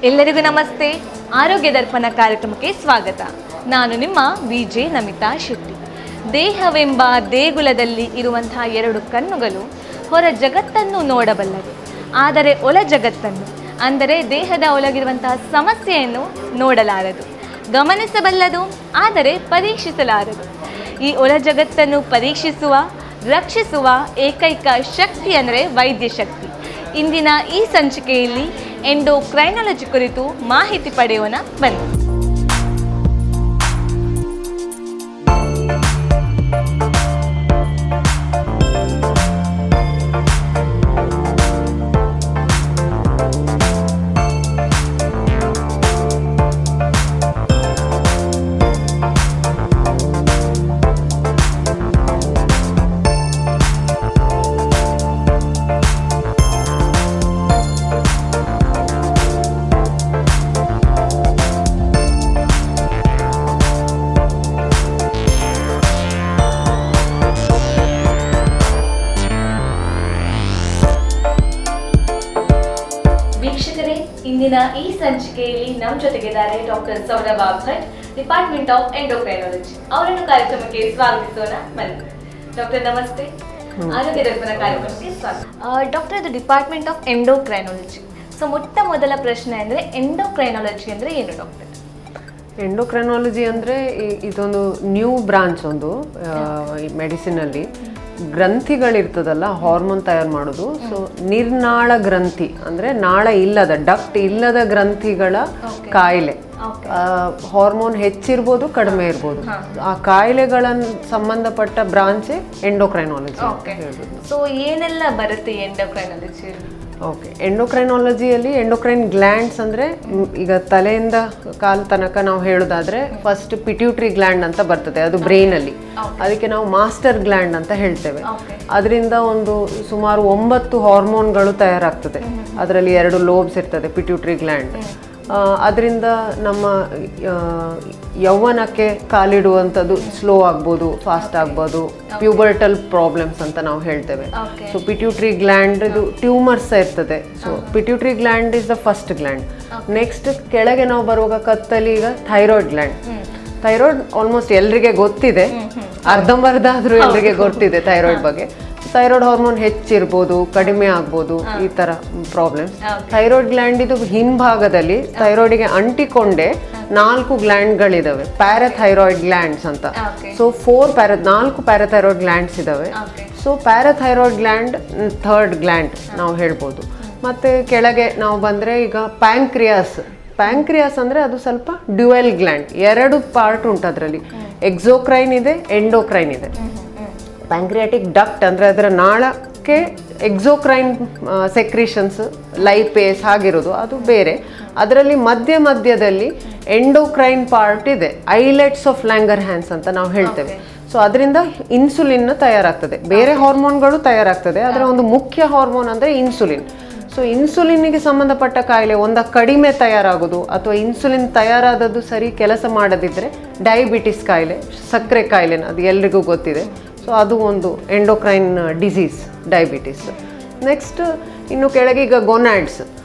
ಎಲ್ಲರಿಗೂ ನಮಸ್ತೆ. ಆರೋಗ್ಯ ದರ್ಪಣ ಕಾರ್ಯಕ್ರಮಕ್ಕೆ ಸ್ವಾಗತ. ನಾನು ನಿಮ್ಮ ವಿಜೆ ನಮಿತಾ ಶೆಟ್ಟಿ. ದೇಹವೆಂಬ ದೇಗುಲದಲ್ಲಿ ಇರುವಂತಹ ಎರಡು ಕಣ್ಣುಗಳು ಹೊರ ಜಗತ್ತನ್ನು ನೋಡಬಲ್ಲದು, ಆದರೆ ಒಳ ಜಗತ್ತನ್ನು ಅಂದರೆ ದೇಹದ ಒಳಗಿರುವಂತಹ ಸಮಸ್ಯೆಯನ್ನು ನೋಡಲಾರದು. ಗಮನಿಸಬಲ್ಲದು, ಆದರೆ ಪರೀಕ್ಷಿಸಲಾರದು. ಈ ಒಳ ಜಗತ್ತನ್ನು ಪರೀಕ್ಷಿಸುವ, ರಕ್ಷಿಸುವ ಏಕೈಕ ಶಕ್ತಿ ಅಂದರೆ ವೈದ್ಯ ಶಕ್ತಿ. ಇಂದಿನ ಈ ಸಂಚಿಕೆಯಲ್ಲಿ ಎಂಡೋಕ್ರೈನಾಲಜಿ ಕುರಿತು ಮಾಹಿತಿ ಪಡೆಯೋಣ ಬನ್ನಿ. ಇಂದಿನ ಈ ಸಂಚಿಕೆಯಲ್ಲಿ ನಮ್ಮ ಜೊತೆಗಿದ್ದಾರೆ doctor Saurabha Bhat, department of endocrinology. ಅವರನ್ನು ಕಾರ್ಯಕ್ರಮಕ್ಕೆ ಸ್ವಾಗತಿಸೋಣ ಬನ್ನಿ. ಡಾಕ್ಟರ್ ನಮಸ್ತೆ, ಆರೋಗ್ಯ ದರ್ಪಣ ಕಾರ್ಯಕ್ರಮಕ್ಕೆ ಸ್ವಾಗತ. ಡಾಕ್ಟರ್, ಇದು ಡಿಪಾರ್ಟ್ಮೆಂಟ್ ಆಫ್ ಎಂಡೋಕ್ರೈನಾಲಜಿ. ಸೊ ಮೊಟ್ಟ ಮೊದಲ ಪ್ರಶ್ನೆ ಅಂದರೆ ಎಂಡೋಕ್ರೈನಾಲಜಿ ಅಂದರೆ ಏನು ಡಾಕ್ಟರ್? ಎಂಡೋಕ್ರೈನಾಲಜಿ ಅಂದರೆ ಇದೊಂದು ನ್ಯೂ ಬ್ರಾಂಚ್, ಒಂದು ಮೆಡಿಸಿನಲ್ಲಿ ಗ್ರಂಥಿಗಳಿರ್ತದಲ್ಲ, ಹಾರ್ಮೋನ್ ತಯಾರು ಮಾಡೋದು. ಸೊ ನಿರ್ನಾಳ ಗ್ರಂಥಿ ಅಂದರೆ ನಾಳ ಇಲ್ಲದ, ಡಕ್ಟ್ ಇಲ್ಲದ ಗ್ರಂಥಿಗಳ ಕಾಯಿಲೆ. ಹಾರ್ಮೋನ್ ಹೆಚ್ಚಿರ್ಬೋದು, ಕಡಿಮೆ ಇರ್ಬೋದು. ಆ ಕಾಯಿಲೆಗಳನ್ನು ಸಂಬಂಧಪಟ್ಟ ಬ್ರಾಂಚೆ ಎಂಡೋಕ್ರೈನಾಲಜಿ ಅಂತ ಹೇಳ್ಬೋದು. ಸೊ ಏನೆಲ್ಲ ಬರುತ್ತೆ ಎಂಡೋಕ್ರೈನಾಲಜಿ? ಓಕೆ, ಎಂಡೋಕ್ರೈನಾಲಜಿಯಲ್ಲಿ ಎಂಡೋಕ್ರೈನ್ ಗ್ಲ್ಯಾಂಡ್ಸ್ ಅಂದರೆ ಈಗ ತಲೆಯಿಂದ ಕಾಲ ತನಕ ನಾವು ಹೇಳೋದಾದ್ರೆ ಫಸ್ಟ್ ಪಿಟ್ಯೂಟ್ರಿ ಗ್ಲ್ಯಾಂಡ್ ಅಂತ ಬರ್ತದೆ, ಅದು ಬ್ರೈನಲ್ಲಿ. ಅದಕ್ಕೆ ನಾವು ಮಾಸ್ಟರ್ ಗ್ಲ್ಯಾಂಡ್ ಅಂತ ಹೇಳ್ತೇವೆ. ಅದರಿಂದ ಒಂದು ಸುಮಾರು 9 ಹಾರ್ಮೋನ್ಗಳು ತಯಾರಾಗ್ತದೆ. ಅದರಲ್ಲಿ 2 ಲೋಬ್ಸ್ ಇರ್ತದೆ ಪಿಟ್ಯೂಟ್ರಿ ಗ್ಲ್ಯಾಂಡ್. ಅದರಿಂದ ನಮ್ಮ ಯೌವನಕ್ಕೆ ಕಾಲಿಡುವಂಥದ್ದು ಸ್ಲೋ ಆಗ್ಬೋದು, ಫಾಸ್ಟ್ ಆಗ್ಬೋದು, ಪ್ಯೂಬರ್ಟಲ್ ಪ್ರಾಬ್ಲಮ್ಸ್ ಅಂತ ನಾವು ಹೇಳ್ತೇವೆ. ಸೊ ಪಿಟ್ಯೂಟ್ರಿ ಗ್ಲ್ಯಾಂಡ್ ಇದು ಟ್ಯೂಮರ್ಸ್ ಇರ್ತದೆ. So pituitary gland is the first gland. Next ಕೆಳಗೆ ನಾವು ಬರುವಾಗ ಕತ್ತಲ್ಲಿ ಈಗ ಥೈರಾಯ್ಡ್ ಗ್ಲ್ಯಾಂಡ್. ಥೈರಾಯ್ಡ್ ಆಲ್ಮೋಸ್ಟ್ ಎಲ್ರಿಗೆ ಗೊತ್ತಿದೆ, ಅರ್ಧಂಬರ್ಧ ಆದ್ರೂ ಎಲ್ರಿಗೆ ಗೊತ್ತಿದೆ ಥೈರಾಯ್ಡ್ ಬಗ್ಗೆ. ಥೈರಾಯ್ಡ್ ಹಾರ್ಮೋನ್ ಹೆಚ್ಚಿರ್ಬೋದು, ಕಡಿಮೆ ಆಗ್ಬೋದು, ಈ ತರ ಪ್ರಾಬ್ಲಮ್ಸ್. ಥೈರಾಯ್ಡ್ ಗ್ಲ್ಯಾಂಡ್ ಇದು ಹಿಂಭಾಗದಲ್ಲಿ ಥೈರಾಯ್ಡ್ಗೆ ಅಂಟಿಕೊಂಡೆ 4 ಗ್ಲ್ಯಾಂಡ್ಗಳಿದಾವೆ, ಪ್ಯಾರಾಥೈರಾಯ್ಡ್ ಗ್ಲ್ಯಾಂಡ್ಸ್ ಅಂತ. ಸೊ 4 ಪ್ಯಾರಾಥೈರಾಯ್ಡ್ ಗ್ಲ್ಯಾಂಡ್ಸ್ ಇದಾವೆ. So parathyroid gland third gland ನಾವು ಹೇಳ್ಬೋದು. ಮತ್ತೆ ಕೆಳಗೆ ನಾವು ಬಂದ್ರೆ ಈಗ ಪ್ಯಾಂಕ್ರಿಯಾಸ್ ಅಂದ್ರೆ ಅದು ಸ್ವಲ್ಪ ಡ್ಯುಯಲ್ ಗ್ಲ್ಯಾಂಡ್, 2 ಪಾರ್ಟ್ ಉಂಟು ಅದರಲ್ಲಿ. ಎಕ್ಸೋಕ್ರೈನ್ ಇದೆ, ಎಂಡೋಕ್ರೈನ್ ಇದೆ. ಪ್ಯಾಂಕ್ರಿಯಾಟಿಕ್ ಡಕ್ಟ್ ಅಂದರೆ ಅದರ ನಾಳಕ್ಕೆ ಎಕ್ಸೋಕ್ರೈನ್ ಸೆಕ್ರಿಷನ್ಸ್, ಲೈಪೇಸ್ ಹಾಗಿರೋದು, ಅದು ಬೇರೆ. ಅದರಲ್ಲಿ ಮಧ್ಯದಲ್ಲಿ ಎಂಡೋಕ್ರೈನ್ ಪಾರ್ಟ್ ಇದೆ, ಐಲೆಟ್ಸ್ ಆಫ್ ಲ್ಯಾಂಗರ್ ಹ್ಯಾನ್ಸ್ ಅಂತ ನಾವು ಹೇಳ್ತೇವೆ. ಸೊ ಅದರಿಂದ ಇನ್ಸುಲಿನ್ ತಯಾರಾಗ್ತದೆ, ಬೇರೆ ಹಾರ್ಮೋನ್ಗಳು ತಯಾರಾಗ್ತದೆ, ಅದರ ಒಂದು ಮುಖ್ಯ ಹಾರ್ಮೋನ್ ಅಂದರೆ ಇನ್ಸುಲಿನ್. ಸೊ ಇನ್ಸುಲಿನ್ಗೆ ಸಂಬಂಧಪಟ್ಟ ಕಾಯಿಲೆ ಕಡಿಮೆ ತಯಾರಾಗೋದು, ಅಥವಾ ಇನ್ಸುಲಿನ್ ತಯಾರಾದದ್ದು ಸರಿ ಕೆಲಸ ಮಾಡದಿದ್ದರೆ ಡಯಾಬಿಟಿಸ್ ಕಾಯಿಲೆ, ಸಕ್ಕರೆ ಕಾಯಿಲೆ, ಅದು ಎಲ್ರಿಗೂ ಗೊತ್ತಿದೆ. ಸೊ ಅದು ಒಂದು ಎಂಡೋಕ್ರೈನ್ ಡಿಸೀಸ್, ಡಯಾಬಿಟಿಸ್. ನೆಕ್ಸ್ಟ್ ಇನ್ನು ಕೆಳಗೆ ಈಗ ಗೊನಾಡ್ಸ್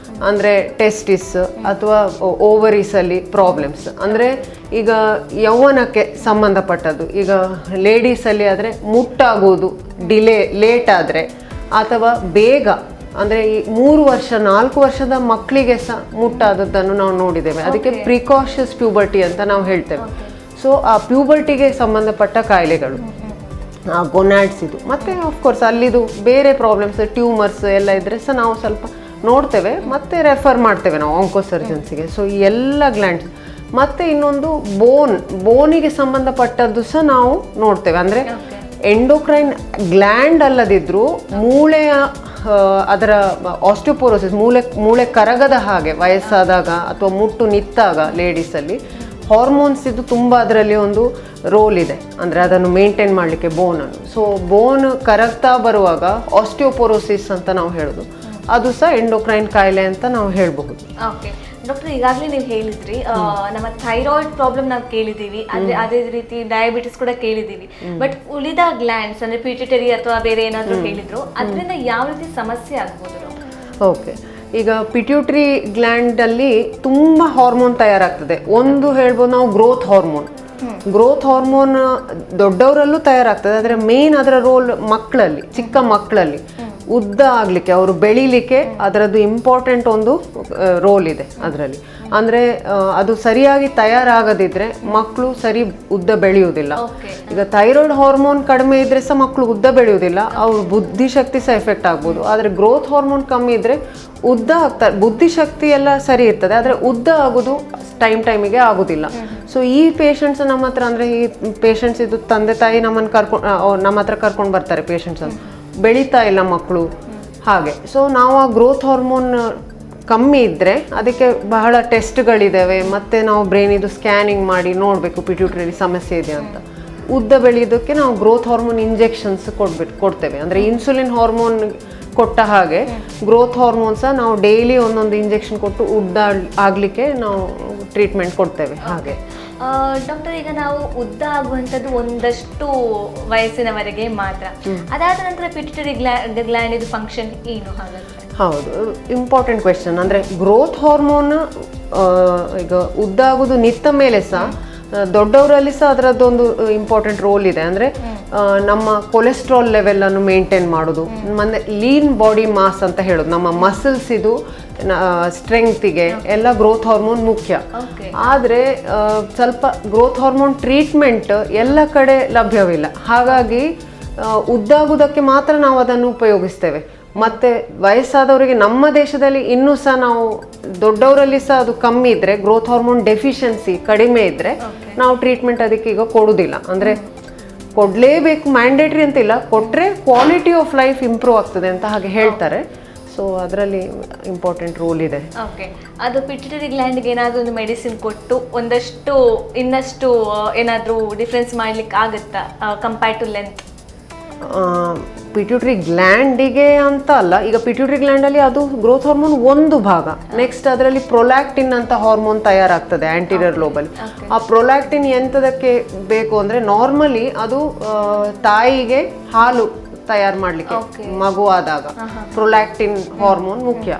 ಅಂದರೆ ಟೆಸ್ಟಿಸ್ ಅಥವಾ ಓವರೀಸಲ್ಲಿ ಪ್ರಾಬ್ಲಮ್ಸ್, ಅಂದರೆ ಈಗ ಯೌವನಕ್ಕೆ ಸಂಬಂಧಪಟ್ಟದ್ದು. ಈಗ ಲೇಡೀಸಲ್ಲಿ ಆದರೆ ಮುಟ್ಟಾಗೋದು ಲೇಟ್ ಆದರೆ, ಅಥವಾ ಬೇಗ ಅಂದರೆ ಈ 3 ವರ್ಷ 4 ವರ್ಷದ ಮಕ್ಕಳಿಗೆ ಸಹ ಮುಟ್ಟಾದದ್ದನ್ನು ನಾವು ನೋಡಿದ್ದೇವೆ. ಅದಕ್ಕೆ ಪ್ರಿಕಾಷಸ್ ಪ್ಯೂಬರ್ಟಿ ಅಂತ ನಾವು ಹೇಳ್ತೇವೆ. ಸೊ ಆ ಪ್ಯೂಬರ್ಟಿಗೆ ಸಂಬಂಧಪಟ್ಟ ಕಾಯಿಲೆಗಳು ಗೊನಾಡ್ಸ್ ಇದು. ಮತ್ತು ಆಫ್ಕೋರ್ಸ್ ಅಲ್ಲಿದು ಬೇರೆ ಪ್ರಾಬ್ಲಮ್ಸ್, ಟ್ಯೂಮರ್ಸ್ ಎಲ್ಲ ಇದ್ದರೆ ಸಹ ನಾವು ಸ್ವಲ್ಪ ನೋಡ್ತೇವೆ, ಮತ್ತೆ ರೆಫರ್ ಮಾಡ್ತೇವೆ ನಾವು ಆಂಕೋಸರ್ಜನ್ಸಿಗೆ. ಸೊ ಈ ಎಲ್ಲ ಗ್ಲ್ಯಾಂಡ್ಸ್. ಮತ್ತು ಇನ್ನೊಂದು ಬೋನಿಗೆ ಸಂಬಂಧಪಟ್ಟದ್ದು ಸಹ ನಾವು ನೋಡ್ತೇವೆ. ಅಂದರೆ ಎಂಡೋಕ್ರೈನ್ ಗ್ಲ್ಯಾಂಡ್ ಅಲ್ಲದಿದ್ದರೂ ಮೂಳೆಯ ಅದರ ಆಸ್ಟಿಯೋಪೋರೋಸಿಸ್, ಮೂಳೆ ಕರಗದ ಹಾಗೆ ವಯಸ್ಸಾದಾಗ ಅಥವಾ ಮುಟ್ಟು ನಿಂತಾಗ ಲೇಡೀಸಲ್ಲಿ ಹಾರ್ಮೋನ್ಸ್ ಇದು ತುಂಬ ಅದರಲ್ಲಿ ಒಂದು ರೋಲ್ ಇದೆ, ಅಂದರೆ ಅದನ್ನು ಮೇಂಟೈನ್ ಮಾಡಲಿಕ್ಕೆ ಬೋನನ್ನು. ಸೊ ಬೋನ್ ಕರಗ್ತಾ ಬರುವಾಗ ಆಸ್ಟಿಯೋಪೋರೋಸಿಸ್ ಅಂತ ನಾವು ಹೇಳೋದು, ಅದು ಸಹ ಎಂಡೋಕ್ರೈನ್ ಕಾಯಿಲೆ ಅಂತ ನಾವು ಹೇಳಬಹುದು. ಓಕೆ ಡಾಕ್ಟರ್, ಈಗಾಗಲೇ ನೀವು ಹೇಳಿದ್ರಿ ನಮ್ಮ ಥೈರಾಯ್ಡ್ ಪ್ರಾಬ್ಲಮ್ ನಾವು ಕೇಳಿದ್ದೀವಿ, ಅದೇ ರೀತಿ ಡಯಾಬಿಟಿಸ್ ಕೂಡ ಕೇಳಿದ್ದೀವಿ. ಬಟ್ ಉಳಿದ ಗ್ಲ್ಯಾಂಡ್ಸ್ ಅಂದರೆ ಪಿಟ್ಯೂಟರಿ ಅಥವಾ ಬೇರೆ ಏನಾದರೂ ಹೇಳಿದ್ರು, ಅದರಿಂದ ಯಾವ ರೀತಿ ಸಮಸ್ಯೆ ಆಗ್ಬೋದು? ಓಕೆ, ಈಗ ಪಿಟ್ಯೂಟ್ರಿ ಗ್ಲ್ಯಾಂಡಲ್ಲಿ ತುಂಬ ಹಾರ್ಮೋನ್ ತಯಾರಾಗ್ತದೆ. ಒಂದು ಹೇಳ್ಬೋದು ನಾವು ಗ್ರೋತ್ ಹಾರ್ಮೋನ್ ದೊಡ್ಡವರಲ್ಲೂ ತಯಾರಾಗ್ತದೆ, ಆದರೆ ಮೇನ್ ಅದರ ರೋಲ್ ಮಕ್ಕಳಲ್ಲಿ, ಚಿಕ್ಕ ಮಕ್ಕಳಲ್ಲಿ ಉದ್ದ ಆಗಲಿಕ್ಕೆ, ಅವರು ಬೆಳೀಲಿಕ್ಕೆ ಅದರದ್ದು ಇಂಪಾರ್ಟೆಂಟ್ ಒಂದು ರೋಲ್ ಇದೆ ಅದರಲ್ಲಿ. ಅಂದರೆ ಅದು ಸರಿಯಾಗಿ ತಯಾರಾಗದಿದ್ರೆ ಮಕ್ಕಳು ಸರಿ ಉದ್ದ ಬೆಳೆಯುವುದಿಲ್ಲ. ಈಗ ಥೈರಾಯ್ಡ್ ಹಾರ್ಮೋನ್ ಕಡಿಮೆ ಇದ್ರೆ ಸಹ ಮಕ್ಕಳು ಉದ್ದ ಬೆಳೆಯುವುದಿಲ್ಲ, ಅವ್ರ ಬುದ್ಧಿಶಕ್ತಿ ಸಹ ಎಫೆಕ್ಟ್ ಆಗ್ಬೋದು. ಆದರೆ ಗ್ರೋತ್ ಹಾರ್ಮೋನ್ ಕಮ್ಮಿ ಇದ್ರೆ ಉದ್ದ ಆಗ್ತಾರೆ, ಬುದ್ಧಿಶಕ್ತಿ ಎಲ್ಲ ಸರಿ ಇರ್ತದೆ, ಆದರೆ ಉದ್ದ ಆಗೋದು ಟೈಮಿಗೆ ಆಗೋದಿಲ್ಲ. ಸೊ ಈ ಪೇಷಂಟ್ಸ್ ನಮ್ಮ ಹತ್ರ, ಅಂದರೆ ಈ ಪೇಷಂಟ್ಸ್ ಇದು ತಂದೆ ತಾಯಿ ನಮ್ಮ ಹತ್ರ ಕರ್ಕೊಂಡು ಬರ್ತಾರೆ ಪೇಷಂಟ್ಸ್ ಅಂತ, ಬೆಳೀತಾ ಇಲ್ಲ ಮಕ್ಕಳು ಹಾಗೆ. ಸೊ ನಾವು ಆ ಗ್ರೋತ್ ಹಾರ್ಮೋನ್ ಕಮ್ಮಿ ಇದ್ದರೆ ಅದಕ್ಕೆ ಬಹಳ ಟೆಸ್ಟ್ಗಳಿದ್ದಾವೆ, ಮತ್ತು ನಾವು ಬ್ರೈನಿದು ಸ್ಕ್ಯಾನಿಂಗ್ ಮಾಡಿ ನೋಡಬೇಕು ಪಿಟ್ಯೂಟ್ರಿಯಲ್ಲಿ ಸಮಸ್ಯೆ ಇದೆ ಅಂತ. ಉದ್ದ ಬೆಳೆಯೋದಕ್ಕೆ ನಾವು ಗ್ರೋತ್ ಹಾರ್ಮೋನ್ ಇಂಜೆಕ್ಷನ್ಸ್ ಕೊಡ್ತೇವೆ. ಅಂದರೆ ಇನ್ಸುಲಿನ್ ಹಾರ್ಮೋನ್ ಕೊಟ್ಟ ಹಾಗೆ ಗ್ರೋತ್ ಹಾರ್ಮೋನ್ ಸಹ ನಾವು ಡೈಲಿ ಒಂದೊಂದು ಇಂಜೆಕ್ಷನ್ ಕೊಟ್ಟು ಉದ್ದ ಆಗಲಿಕ್ಕೆ ನಾವು ಟ್ರೀಟ್ಮೆಂಟ್ ಕೊಡ್ತೇವೆ ಹಾಗೆ. ಡಾಕ್ಟರ್, ಈಗ ನಾವು ಉದ್ದ ಆಗುವಂಥದ್ದು ಒಂದಷ್ಟು ವಯಸ್ಸಿನವರೆಗೆ ಮಾತ್ರ, ಅದಾದ ನಂತರ ಪಿಟ್ಯೂಟರಿ ಗ್ಲ್ಯಾಂಡ್ ಇದು ಫಂಕ್ಷನ್ ಏನು ಹಾಗಾದ್ರೆ? ಹೌದು, ಇಂಪಾರ್ಟೆಂಟ್ ಕ್ವೆಶ್ಚನ್. ಅಂದರೆ ಗ್ರೋತ್ ಹಾರ್ಮೋನ್ ಈಗ ಉದ್ದ ಆಗೋದು ನಿಂತ ಮೇಲೆ ಸಹ ದೊಡ್ಡವರಲ್ಲಿ ಸಹ ಅದರದ್ದೊಂದು ಇಂಪಾರ್ಟೆಂಟ್ ರೋಲ್ ಇದೆ. ಅಂದರೆ ನಮ್ಮ ಕೊಲೆಸ್ಟ್ರಾಲ್ ಲೆವೆಲನ್ನು ಮೇಂಟೈನ್ ಮಾಡೋದು, ಮತ್ತು ಲೀನ್ ಬಾಡಿ ಮಾಸ್ ಅಂತ ಹೇಳೋದು, ನಮ್ಮ ಮಸಲ್ಸ್ ಇದು ಸ್ಟ್ರೆಂಗ್ತಿಗೆ ಎಲ್ಲ ಗ್ರೋತ್ ಹಾರ್ಮೋನ್ ಮುಖ್ಯ. ಆದರೆ ಸ್ವಲ್ಪ ಗ್ರೋತ್ ಹಾರ್ಮೋನ್ ಟ್ರೀಟ್ಮೆಂಟ್ ಎಲ್ಲ ಕಡೆ ಲಭ್ಯವಿಲ್ಲ, ಹಾಗಾಗಿ ಉದ್ದಾಗುವುದಕ್ಕೆ ಮಾತ್ರ ನಾವು ಅದನ್ನು ಉಪಯೋಗಿಸ್ತೇವೆ. ಮತ್ತು ವಯಸ್ಸಾದವರಿಗೆ ನಮ್ಮ ದೇಶದಲ್ಲಿ ಇನ್ನೂ ಸಹ ನಾವು ದೊಡ್ಡವರಲ್ಲಿ ಸಹ ಅದು ಕಮ್ಮಿ ಇದ್ದರೆ, ಗ್ರೋತ್ ಹಾರ್ಮೋನ್ ಡೆಫಿಷಿಯನ್ಸಿ ಕಡಿಮೆ ಇದ್ದರೆ ನಾವು ಟ್ರೀಟ್ಮೆಂಟ್ ಅದಕ್ಕೆ ಈಗ ಕೊಡೋದಿಲ್ಲ. ಅಂದರೆ ಕೊಡಲೇಬೇಕು ಮ್ಯಾಂಡೇಟ್ರಿ ಅಂತಿಲ್ಲ, ಕೊಟ್ಟರೆ ಕ್ವಾಲಿಟಿ ಆಫ್ ಲೈಫ್ ಇಂಪ್ರೂವ್ ಆಗ್ತದೆ ಅಂತ ಹಾಗೆ ಹೇಳ್ತಾರೆ. ಸೊ ಅದರಲ್ಲಿ ಇಂಪಾರ್ಟೆಂಟ್ ರೋಲ್ ಇದೆ. ಓಕೆ, ಅದು ಪಿಟ್ಯೂಟರಿ ಗ್ಲ್ಯಾಂಡ್ಗೆ ಏನಾದರೂ ಒಂದು ಮೆಡಿಸಿನ್ ಕೊಟ್ಟು ಒಂದಷ್ಟು ಇನ್ನಷ್ಟು ಏನಾದರೂ ಡಿಫ್ರೆನ್ಸ್ ಮಾಡ್ಲಿಕ್ಕೆ ಆಗುತ್ತಾ ಕಂಪೇರ್ ಟು ಲೆಂತ್? ಪಿಟ್ಯೂಟರಿ ಗ್ಲ್ಯಾಂಡಿಗೆ ಅಂತ ಅಲ್ಲ, ಈಗ ಪಿಟ್ಯೂಟರಿ ಗ್ಲ್ಯಾಂಡಲ್ಲಿ ಅದು ಗ್ರೋತ್ ಹಾರ್ಮೋನ್ ಒಂದು ಭಾಗ. ನೆಕ್ಸ್ಟ್ ಅದರಲ್ಲಿ ಪ್ರೊಲ್ಯಾಕ್ಟಿನ್ ಅಂತ ಹಾರ್ಮೋನ್ ತಯಾರಾಗ್ತದೆ ಆಂಟೀರಿಯರ್ ಲೋಬಲ್ಲಿ. ಆ ಪ್ರೊಲ್ಯಾಕ್ಟಿನ್ ಎಂಥದಕ್ಕೆ ಬೇಕು ಅಂದರೆ, ನಾರ್ಮಲಿ ಅದು ತಾಯಿಗೆ ಹಾಲು ತಯಾರು ಮಾಡಲಿಕ್ಕೆ ಮಗು ಆದಾಗ ಪ್ರೊಲ್ಯಾಕ್ಟಿನ್ ಹಾರ್ಮೋನ್ ಮುಖ್ಯ.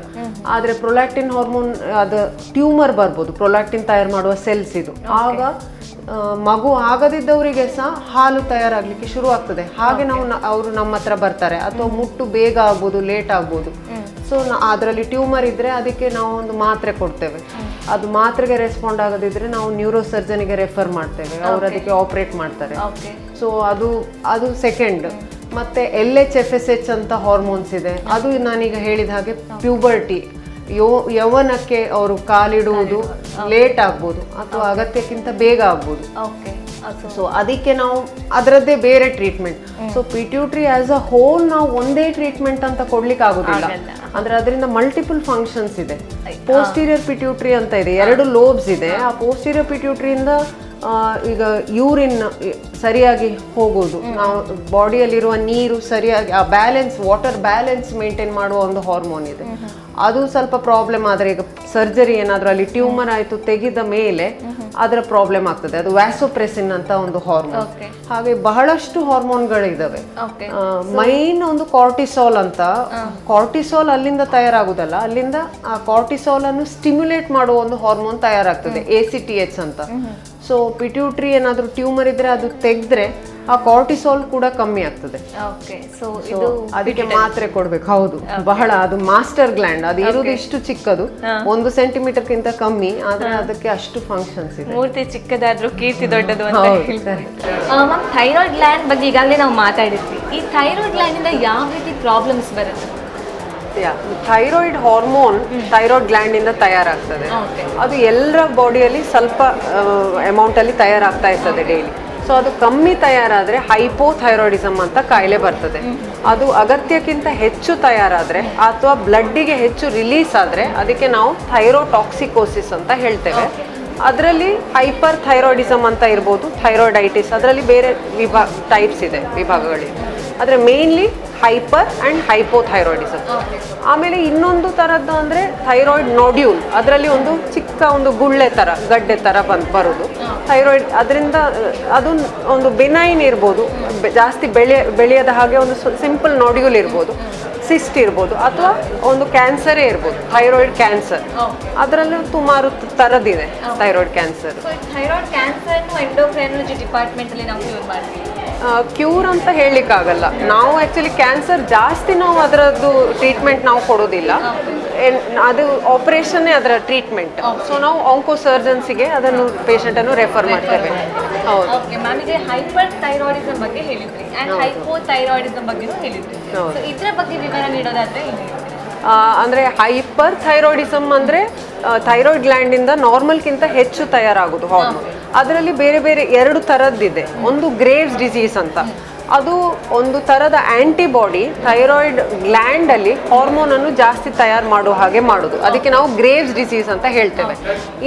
ಆದರೆ ಪ್ರೊಲ್ಯಾಕ್ಟಿನ್ ಹಾರ್ಮೋನ್ ಅದು ಟ್ಯೂಮರ್ ಬರ್ಬೋದು, ಪ್ರೊಲ್ಯಾಕ್ಟಿನ್ ತಯಾರು ಮಾಡುವ ಸೆಲ್ಸ್ ಇದು. ಆಗ ಮಗು ಆಗದಿದ್ದವರಿಗೆ ಸಹ ಹಾಲು ತಯಾರಾಗಲಿಕ್ಕೆ ಶುರು ಆಗ್ತದೆ. ಹಾಗೆ ಅವರು ನಮ್ಮ ಹತ್ರ ಬರ್ತಾರೆ, ಅಥವಾ ಮುಟ್ಟು ಬೇಗ ಆಗ್ಬೋದು, ಲೇಟ್ ಆಗ್ಬೋದು. ಸೊ ಅದರಲ್ಲಿ ಟ್ಯೂಮರ್ ಇದ್ದರೆ ಅದಕ್ಕೆ ನಾವು ಒಂದು ಮಾತ್ರೆ ಕೊಡ್ತೇವೆ. ಅದು ಮಾತ್ರೆಗೆ ರೆಸ್ಪಾಂಡ್ ಆಗದಿದ್ದರೆ ನಾವು ನ್ಯೂರೋ ಸರ್ಜನಿಗೆ ರೆಫರ್ ಮಾಡ್ತೇವೆ, ಅವರು ಅದಕ್ಕೆ ಆಪ್ರೇಟ್ ಮಾಡ್ತಾರೆ. ಸೊ ಅದು ಸೆಕೆಂಡ್. ಮತ್ತು LH-FSH ಅಂತ ಹಾರ್ಮೋನ್ಸ್ ಇದೆ, ಅದು ನಾನೀಗ ಹೇಳಿದ ಹಾಗೆ ಪ್ಯೂಬರ್ಟಿ ಯೌವನಕ್ಕೆ ಅವರು ಕಾಲಿಡುವುದು ಲೇಟ್ ಆಗ್ಬೋದು, ಅಥವಾ ಅಗತ್ಯಕ್ಕಿಂತ ಬೇಗ ಆಗ್ಬೋದು. ಸೊ ಅದಕ್ಕೆ ನಾವು ಅದರದ್ದೇ ಬೇರೆ treatment. So pituitary as a hole ನಾವು ಒಂದೇ ಟ್ರೀಟ್ಮೆಂಟ್ ಅಂತ ಕೊಡ್ಲಿಕ್ಕೆ ಆಗೋದಿಲ್ಲ. ಅಂದ್ರೆ ಅದರಿಂದ ಮಲ್ಟಿಪಲ್ ಫಂಕ್ಷನ್ಸ್ ಇದೆ. ಪೋಸ್ಟೀರಿಯರ್ ಪಿಟ್ಯೂಟ್ರಿ ಅಂತ ಇದೆ, 2 ಲೋಬ್ಸ್ ಇದೆ. ಆ ಪೋಸ್ಟೀರಿಯರ್ ಪಿಟ್ಯೂಟ್ರಿಯಿಂದ ಈಗ ಯೂರಿನ್ ಸರಿಯಾಗಿ ಹೋಗೋದು, ನಾವು ಬಾಡಿಯಲ್ಲಿರುವ ನೀರು ಸರಿಯಾಗಿ ಆ ಬ್ಯಾಲೆನ್ಸ್, ವಾಟರ್ ಬ್ಯಾಲೆನ್ಸ್ ಮೇಂಟೈನ್ ಮಾಡುವ ಒಂದು ಹಾರ್ಮೋನ್ ಇದೆ. ಅದು ಸ್ವಲ್ಪ ಪ್ರಾಬ್ಲಮ್ ಆದರೆ, ಈಗ ಸರ್ಜರಿ ಏನಾದರೂ ಅಲ್ಲಿ ಟ್ಯೂಮರ್ ಆಯಿತು ತೆಗೆದ ಮೇಲೆ ಅದರ ಪ್ರಾಬ್ಲಮ್ ಆಗ್ತದೆ. ಅದು ವ್ಯಾಸೋಪ್ರೆಸಿನ್ ಅಂತ ಒಂದು ಹಾರ್ಮೋನ್. ಹಾಗೆ ಬಹಳಷ್ಟು ಹಾರ್ಮೋನ್ಗಳಿದ್ದಾವೆ. ಮೈನ್ ಒಂದು ಕಾರ್ಟಿಸಾಲ್ ಅಂತ. ಕಾರ್ಟಿಸಾಲ್ ಅಲ್ಲಿಂದ ತಯಾರಾಗುದಲ್ಲ, ಅಲ್ಲಿಂದ ಆ ಕಾರ್ಟಿಸಾಲ್ ಅನ್ನು ಸ್ಟಿಮ್ಯುಲೇಟ್ ಮಾಡುವ ಒಂದು ಹಾರ್ಮೋನ್ ತಯಾರಾಗ್ತದೆ, ACTH ಅಂತ. ಸೊ ಪಿಟ್ಯೂಟ್ರಿ ಏನಾದರೂ ಟ್ಯೂಮರ್ ಇದ್ರೆ ಅದು ತೆಗೆದ್ರೆ ಆ ಕಾರ್ಟಿಸಾಲ್ ಕೂಡ ಕಮ್ಮಿ ಆಗ್ತದೆ. ಅದಕ್ಕೆ ಮಾತ್ರೆ ಕೊಡ್ಬೇಕು. ಹೌದು, ಬಹಳ ಅದು ಮಾಸ್ಟರ್ ಗ್ಲ್ಯಾಂಡ್. ಅದು ಇರುವುದು ಇಷ್ಟು ಚಿಕ್ಕದು, 1 ಸೆಂಟಿಮೀಟರ್ಗಿಂತ ಕಮ್ಮಿ, ಆದ್ರೆ ಅದಕ್ಕೆ ಅಷ್ಟು ಫಂಕ್ಷನ್ಸ್ ಇದೆ. ಮೂರ್ತಿ ಚಿಕ್ಕದಾದ್ರೂ ಕೀರ್ತಿ ದೊಡ್ಡದು ಅಂತ ಹೇಳ್ತಾರೆ. ಮ್ಯಾಮ್, ಥೈರಾಯ್ಡ್ ಗ್ಲ್ಯಾಂಡ್ ಬಗ್ಗೆ ಈಗಾಗಲೇ ನಾವು ಮಾತಾಡಿದ್ವಿ. ಈ ಥೈರಾಯ್ಡ್ ಗ್ಲ್ಯಾಂಡ್ ಇಂದ ಯಾವ ರೀತಿ ಪ್ರಾಬ್ಲಮ್ಸ್ ಬರುತ್ತೆ? ಥೈರಾಯ್ಡ್ ಹಾರ್ಮೋನ್ ಥೈರಾಯ್ಡ್ ಗ್ಲ್ಯಾಂಡ್ ಇಂದ ತಯಾರಾಗ್ತದೆ. ಅದು ಎಲ್ಲರ ಬಾಡಿಯಲ್ಲಿ ಸ್ವಲ್ಪ ಅಮೌಂಟ್ ಅಲ್ಲಿ ತಯಾರಾಗ್ತಾ ಇರ್ತದೆ ಡೈಲಿ. ಸೊ ಅದು ಕಮ್ಮಿ ತಯಾರಾದ್ರೆ ಹೈಪೋಥೈರಾಯ್ಡಿಸಮ್ ಅಂತ ಕಾಯಿಲೆ ಬರ್ತದೆ. ಅದು ಅಗತ್ಯಕ್ಕಿಂತ ಹೆಚ್ಚು ತಯಾರಾದ್ರೆ ಅಥವಾ ಬ್ಲಡ್ಡಿಗೆ ಹೆಚ್ಚು ರಿಲೀಸ್ ಆದ್ರೆ ಅದಕ್ಕೆ ನಾವು ಥೈರೋಟಾಕ್ಸಿಕೋಸಿಸ್ ಅಂತ ಹೇಳ್ತೇವೆ. ಅದರಲ್ಲಿ ಹೈಪರ್ ಥೈರಾಯ್ಡಿಸಮ್ ಅಂತ ಇರ್ಬೋದು, ಥೈರಾಯ್ಡೈಟಿಸ್, ಅದರಲ್ಲಿ ಬೇರೆ ಟೈಪ್ಸ್ ಇದೆ, ವಿಭಾಗಗಳಿವೆ. ಆದರೆ ಮೇನ್ಲಿ ಹೈಪರ್ ಆ್ಯಂಡ್ ಹೈಪೋಥೈರಾಯ್ಡಿಸಮ್. ಆಮೇಲೆ ಇನ್ನೊಂದು ಥರದ್ದು ಅಂದರೆ ಥೈರಾಯ್ಡ್ ನೋಡ್ಯೂಲ್. ಅದರಲ್ಲಿ ಒಂದು ಚಿಕ್ಕ ಒಂದು ಗುಳ್ಳೆ ಥರ, ಗಡ್ಡೆ ಥರ ಬರೋದು ಥೈರಾಯ್ಡ್. ಅದರಿಂದ ಅದು ಒಂದು ಬೆನೈನ್ ಇರ್ಬೋದು, ಜಾಸ್ತಿ ಬೆಳೆಯದ ಹಾಗೆ ಒಂದು ಸಿಂಪಲ್ ನೋಡ್ಯೂಲ್ ಇರ್ಬೋದು. ಸಿಸ್ಟ್ ಇರ್ಬೋದು ಅಥವಾ ಒಂದು ಕ್ಯಾನ್ಸರೇ ಇರ್ಬೋದು, ಥೈರಾಯ್ಡ್ ಕ್ಯಾನ್ಸರ್. ಅದರಲ್ಲೂ ಸುಮಾರು ಥರದಿದೆ thyroid cancer. Thyroid cancer endocrinology department ಅಲ್ಲಿ ನಾವು ಕ್ಯೂರ್ ಮಾಡ್ತೀವಿ. ಕ್ಯೂರ್ ಅಂತ ಹೇಳಲಿಕ್ಕಾಗಲ್ಲ. ನಾವು ಆ್ಯಕ್ಚುಲಿ ಕ್ಯಾನ್ಸರ್ ಜಾಸ್ತಿ ನಾವು ಅದರದ್ದು ಟ್ರೀಟ್ಮೆಂಟ್ ನಾವು ಕೊಡೋದಿಲ್ಲ, ಅದು ಆಪರೇಷನ್ನೇ ಅದರ ಟ್ರೀಟ್ಮೆಂಟ್. ಸೊ ನಾವು ಆಂಕೋ ಸರ್ಜನ್ಸಿಗೆ ಅದನ್ನು ಪೇಷಂಟನ್ನು ರೆಫರ್ ಮಾಡ್ತೇವೆ. ಹೌದು. ಓಕೆ ಮ್ಯಾಮ್, ಈಗ ಹೈಪರ್ ಥೈರಾಯ್ಡಿಸಮ್ ಬಗ್ಗೆ ಹೇಳಿದ್ರಿ ಆ್ಯಂಡ್ ಹೈಪೋಥೈರಾಯ್ಡಿಸಮ್ ಬಗ್ಗೆನೂ ಹೇಳಿದ್ರಿ. ಸೊ ಇದರ ಬಗ್ಗೆ ವಿವರ ನೀಡೋದಾದ್ರೆ ಅಂದರೆ ಹೈಪರ್ ಥೈರಾಯ್ಡಿಸಮ್ ಅಂದರೆ ಥೈರಾಯ್ಡ್ ಗ್ಲ್ಯಾಂಡಿಂದ ನಾರ್ಮಲ್ಗಿಂತ ಹೆಚ್ಚು ತಯಾರಾಗೋದು ಹಾರ್ಮೋನ್. ಅದರಲ್ಲಿ ಬೇರೆ ಬೇರೆ 2 ಥರದ್ದಿದೆ. ಒಂದು ಗ್ರೇವ್ಸ್ ಡಿಸೀಸ್ ಅಂತ, ಅದು ಒಂದು ಥರದ ಆ್ಯಂಟಿಬಾಡಿ ಥೈರಾಯ್ಡ್ ಗ್ಲ್ಯಾಂಡಲ್ಲಿ ಹಾರ್ಮೋನನ್ನು ಜಾಸ್ತಿ ತಯಾರು ಮಾಡುವ ಹಾಗೆ ಮಾಡೋದು, ಅದಕ್ಕೆ ನಾವು ಗ್ರೇವ್ಸ್ ಡಿಸೀಸ್ ಅಂತ ಹೇಳ್ತೇವೆ.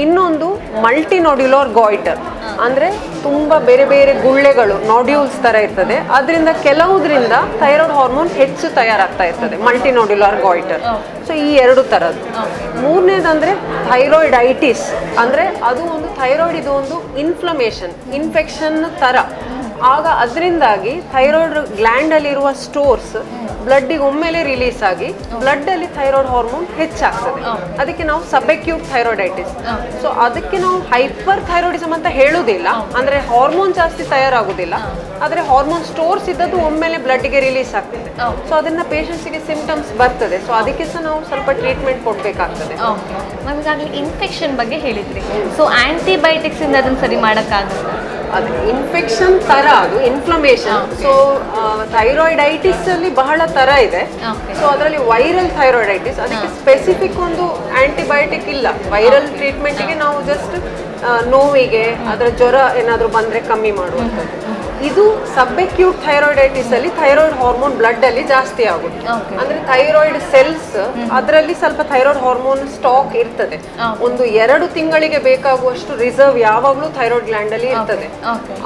ಇನ್ನೊಂದು ಮಲ್ಟಿನೋಡ್ಯುಲರ್ ಗಾಯ್ಟರ್, ಅಂದರೆ ತುಂಬ ಬೇರೆ ಬೇರೆ ಗುಳ್ಳೆಗಳು ನಾಡ್ಯೂಲ್ಸ್ ಥರ ಇರ್ತದೆ, ಅದರಿಂದ ಕೆಲವುದರಿಂದ ಥೈರಾಯ್ಡ್ ಹಾರ್ಮೋನ್ ಹೆಚ್ಚು ತಯಾರಾಗ್ತಾ ಇರ್ತದೆ, ಮಲ್ಟಿನೋಡ್ಯುಲರ್ ಗಾಯ್ಟರ್. ಸೊ ಈ 2 ಥರದ್ದು. ಮೂರನೇದಂದರೆ ಥೈರಾಯ್ಡೈಟಿಸ್, ಅಂದರೆ ಅದು ಒಂದು ಥೈರಾಯ್ಡ್ ಇದು ಒಂದು ಇನ್ಫೆಕ್ಷನ್ ಥರ. ಆಗ ಅದರಿಂದಾಗಿ ಥೈರಾಯ್ಡ್ ಗ್ಲ್ಯಾಂಡಲ್ಲಿರುವ ಸ್ಟೋರ್ಸ್ ಬ್ಲಡ್ಡಿಗೆ ಒಮ್ಮೆಲೆ ರಿಲೀಸ್ ಆಗಿ ಬ್ಲಡ್ಡಲ್ಲಿ ಥೈರಾಯ್ಡ್ ಹಾರ್ಮೋನ್ ಹೆಚ್ಚಾಗ್ತದೆ, ಅದಕ್ಕೆ ನಾವು ಸಬ್ಅಕ್ಯೂಟ್ ಥೈರಾಯ್ಡೈಟಿಸ್. ಸೊ ಅದಕ್ಕೆ ನಾವು ಹೈಪರ್ ಥೈರಾಯ್ಡಿಸಮ್ ಅಂತ ಹೇಳೋದಿಲ್ಲ, ಅಂದರೆ ಹಾರ್ಮೋನ್ ಜಾಸ್ತಿ ತಯಾರಾಗೋದಿಲ್ಲ, ಆದರೆ ಹಾರ್ಮೋನ್ ಸ್ಟೋರ್ಸ್ ಇದ್ದದ್ದು ಒಮ್ಮೆಲೆ ಬ್ಲಡ್ಗೆ ರಿಲೀಸ್ ಆಗ್ತದೆ. ಸೊ ಅದನ್ನ ಪೇಷಂಟ್ಸಿಗೆ ಸಿಂಪ್ಟಮ್ಸ್ ಬರ್ತದೆ. ಸೊ ಅದಕ್ಕೆ ಸಹ ನಾವು ಸ್ವಲ್ಪ ಟ್ರೀಟ್ಮೆಂಟ್ ಕೊಡಬೇಕಾಗ್ತದೆ. ನಮಗಾಗಲಿ ಇನ್ಫೆಕ್ಷನ್ ಬಗ್ಗೆ ಹೇಳಿದ್ರಿ, ಸೊ ಆಂಟಿಬಯೋಟಿಕ್ಸ್ ಇಂದ ಅದನ್ನು ಸರಿ ಮಾಡೋಕ್ಕಾಗುತ್ತೆ? ಅದು ಇನ್ಫೆಕ್ಷನ್ ಥರ, ಅದು ಇನ್ಫ್ಲಮೇಷನ್. ಸೊ ಥೈರಾಯ್ಡೈಟಿಸ್ ಅಲ್ಲಿ ಬಹಳ ಥರ ಇದೆ. ಸೊ ಅದರಲ್ಲಿ ವೈರಲ್ ಥೈರಾಯ್ಡೈಟಿಸ್, ಅದಕ್ಕೆ ಸ್ಪೆಸಿಫಿಕ್ ಒಂದು ಆಂಟಿಬಯೋಟಿಕ್ ಇಲ್ಲ. ವೈರಲ್ ಟ್ರೀಟ್ಮೆಂಟ್ಗೆ ನಾವು ಜಸ್ಟ್ ನೋವಿಗೆ ಅದರ ಜ್ವರ ಏನಾದರೂ ಬಂದರೆ ಕಮ್ಮಿ ಮಾಡುವಂಥದ್ದು. ಇದು ಸಬ್ಅಕ್ಯೂಟ್ ಥೈರಾಯ್ಡೈಟಿಸ್ ಅಲ್ಲಿ ಥೈರಾಯ್ಡ್ ಹಾರ್ಮೋನ್ ಬ್ಲಡ್ ಅಲ್ಲಿ ಜಾಸ್ತಿ ಆಗುತ್ತೆ, ಅಂದ್ರೆ ಥೈರಾಯ್ಡ್ ಸೆಲ್ಸ್ ಅದರಲ್ಲಿ ಸ್ವಲ್ಪ ಥೈರಾಯ್ಡ್ ಹಾರ್ಮೋನ್ ಸ್ಟಾಕ್ ಇರ್ತದೆ. ಒಂದು 2 ತಿಂಗಳಿಗೆ ಬೇಕಾಗುವಷ್ಟು ರಿಸರ್ವ್ ಯಾವಾಗಲೂ ಥೈರಾಯ್ಡ್ ಗ್ಲ್ಯಾಂಡ್ ಅಲ್ಲಿ ಇರ್ತದೆ.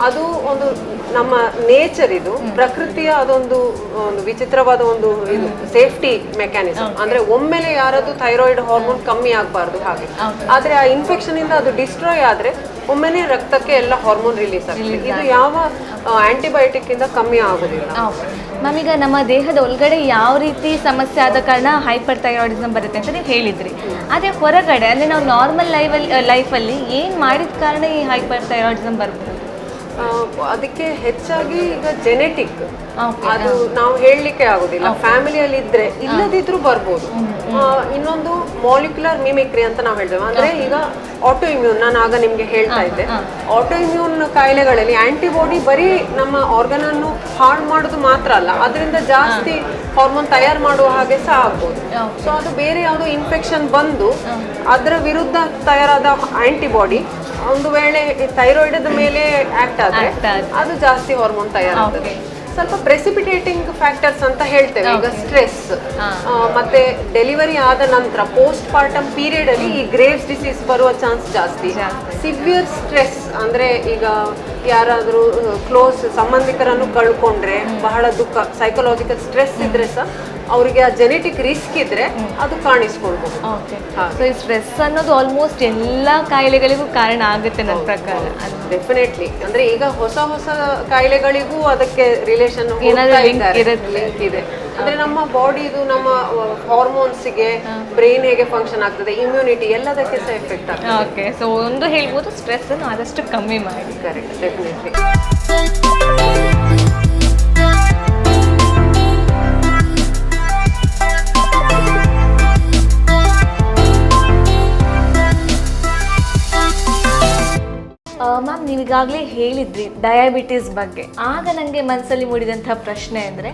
ಅದು ಒಂದು ನಮ್ಮ ನೇಚರ್, ಇದು ಪ್ರಕೃತಿಯ ಅದೊಂದು ವಿಚಿತ್ರವಾದ ಒಂದು ಇದು ಸೇಫ್ಟಿ ಮೆಕ್ಯಾನಿಸಮ್. ಅಂದ್ರೆ ಒಮ್ಮೆಲೆ ಯಾರದು ಥೈರಾಯ್ಡ್ ಹಾರ್ಮೋನ್ ಕಮ್ಮಿ ಆಗಬಾರ್ದು ಹಾಗೆ. ಆದ್ರೆ ಆ ಇನ್ಫೆಕ್ಷನ್ ಇಂದ ಅದು ಡಿಸ್ಟ್ರಾಯ್ ಆದ್ರೆ ಒಮ್ಮೆನೆ ರಕ್ತಕ್ಕೆ ಎಲ್ಲ ಹಾರ್ಮೋನ್ ರಿಲೀಸ್ ಆಗ್ತದೆ. ಇದು ಯಾವ ಆಂಟಿಬಯೋಟಿಕ್ ಇಂದ ಕಮ್ಮಿ ಆಗೋದಿಲ್ಲ. ಮ್ಯಾಮ್, ಈಗ ನಮ್ಮ ದೇಹದ ಒಳಗಡೆ ಯಾವ ರೀತಿ ಸಮಸ್ಯೆ ಆದ ಕಾರಣ ಹೈಪರ್ ಥೈರಾಯ್ಡಿಸಮ್ ಬರುತ್ತೆ ಅಂತ ನೀವು ಹೇಳಿದ್ರಿ. ಅದೇ ಹೊರಗಡೆ ಅಂದರೆ ನಾವು ನಾರ್ಮಲ್ ಲೈಫಲ್ಲಿ ಏನು ಮಾಡಿದ ಕಾರಣ ಈ ಹೈಪರ್ ಥೈರಾಯ್ಡಿಸಮ್ ಬರುತ್ತೆ? ಅದಕ್ಕೆ ಹೆಚ್ಚಾಗಿ ಈಗ ಜೆನೆಟಿಕ್, ಅದು ನಾವು ಹೇಳಲಿಕ್ಕೆ ಆಗೋದಿಲ್ಲ. ಫ್ಯಾಮಿಲಿಯಲ್ಲಿ ಇದ್ರೆ ಇಲ್ಲದಿದ್ರೂ ಬರ್ಬೋದು. ಇನ್ನೊಂದು ಮಾಲಿಕ್ಯುಲರ್ ಮಿಮಿಕ್ರಿ ಅಂತ ನಾವು ಹೇಳ್ತೇವೆ, ಅಂದ್ರೆ ಈಗ ಆಟೋ ಇಮ್ಯೂನ್, ನಾನು ಆಗ ನಿಮ್ಗೆ ಹೇಳ್ತಾ ಇದ್ದೆ, ಆಟೋ ಇಮ್ಯೂನ್ ಕಾಯಿಲೆಗಳಲ್ಲಿ ಆಂಟಿಬಾಡಿ ಬರೀ ನಮ್ಮ ಆರ್ಗನ್ ಅನ್ನು ಹಾಳು ಮಾಡೋದು ಮಾತ್ರ ಅಲ್ಲ, ಅದರಿಂದ ಜಾಸ್ತಿ ಹಾರ್ಮೋನ್ ತಯಾರು ಮಾಡುವ ಹಾಗೆ ಸಹ ಆಗ್ಬೋದು. ಸೊ ಅದು ಬೇರೆ ಯಾವುದೋ ಇನ್ಫೆಕ್ಷನ್ ಬಂದು ಅದರ ವಿರುದ್ಧ ತಯಾರಾದ ಆಂಟಿಬಾಡಿ ಒಂದು ವೇಳೆ ಥೈರಾಯ್ಡ್ ಮೇಲೆ ಆಕ್ಟ್ ಆದ್ರೆ ಅದು ಜಾಸ್ತಿ ಹಾರ್ಮೋನ್ ತಯಾರಾಗ್ತದೆ. ಸ್ವಲ್ಪ ಪ್ರೆಸಿಪಿಟೇಟಿಂಗ್ ಫ್ಯಾಕ್ಟರ್ಸ್ ಅಂತ ಹೇಳ್ತೇವೆ. ಈಗ ಸ್ಟ್ರೆಸ್, ಮತ್ತೆ ಡೆಲಿವರಿ ಆದ ನಂತರ ಪೋಸ್ಟ್ ಪಾರ್ಟಮ್ ಪೀರಿಯಡ್ ಅಲ್ಲಿ ಈ ಗ್ರೇವ್ಸ್ ಡಿಸೀಸ್ ಬರುವ ಚಾನ್ಸ್ ಜಾಸ್ತಿ. ಸಿವಿಯರ್ ಸ್ಟ್ರೆಸ್ ಅಂದ್ರೆ ಈಗ ಯಾರಾದರೂ ಕ್ಲೋಸ್ ಸಂಬಂಧಿಕರನ್ನು ಕಳ್ಕೊಂಡ್ರೆ ಬಹಳ ದುಃಖ, ಸೈಕಲಾಜಿಕಲ್ ಸ್ಟ್ರೆಸ್ ಇದ್ರೆ ಸಹ ಅವರಿಗೆ ಆ ಜೆನೆಟಿಕ್ ರಿಸ್ಕ್ ಇದ್ರೆ ಅದು ಕಾಣಿಸ್ಕೊಳ್ಬಹುದು. ಸೊ ಈ ಸ್ಟ್ರೆಸ್ ಅನ್ನೋದು ಆಲ್ಮೋಸ್ಟ್ ಎಲ್ಲ ಕಾಯಿಲೆಗಳಿಗೂ ಕಾರಣ ಆಗುತ್ತೆ ನನ್ನ ಪ್ರಕಾರ. ಡೆಫಿನೆಟ್ಲಿ, ಅಂದ್ರೆ ಈಗ ಹೊಸ ಹೊಸ ಕಾಯಿಲೆಗಳಿಗೂ ಅದಕ್ಕೆ ರಿಲೇಷನ್ ಇದೆ. ಅಂದ್ರೆ ನಮ್ಮ ಬಾಡಿದು, ನಮ್ಮ ಹಾರ್ಮೋನ್ಸ್ಗೆ, ಬ್ರೈನ್ ಹೇಗೆ ಫಂಕ್ಷನ್ ಆಗ್ತದೆ, ಇಮ್ಯುನಿಟಿ ಎಲ್ಲದಕ್ಕೆ ಸಹ ಎಫೆಕ್ಟ್ ಆಗ್ತದೆ. ಓಕೆ, ಸೊ ಒಂದು ಹೇಳ್ಬೋದು ಸ್ಟ್ರೆಸ್ ಅನ್ನು ಆದಷ್ಟು ಕಮ್ಮಿ ಮಾಡಿ. Correct, definitely. ಮ್ಯಾಮ್, ನೀವೀಗಾಗಲೇ ಹೇಳಿದ್ರಿ ಡಯಾಬಿಟೀಸ್ ಬಗ್ಗೆ. ಆಗ ನನಗೆ ಮನಸ್ಸಲ್ಲಿ ಮೂಡಿದಂಥ ಪ್ರಶ್ನೆ ಅಂದರೆ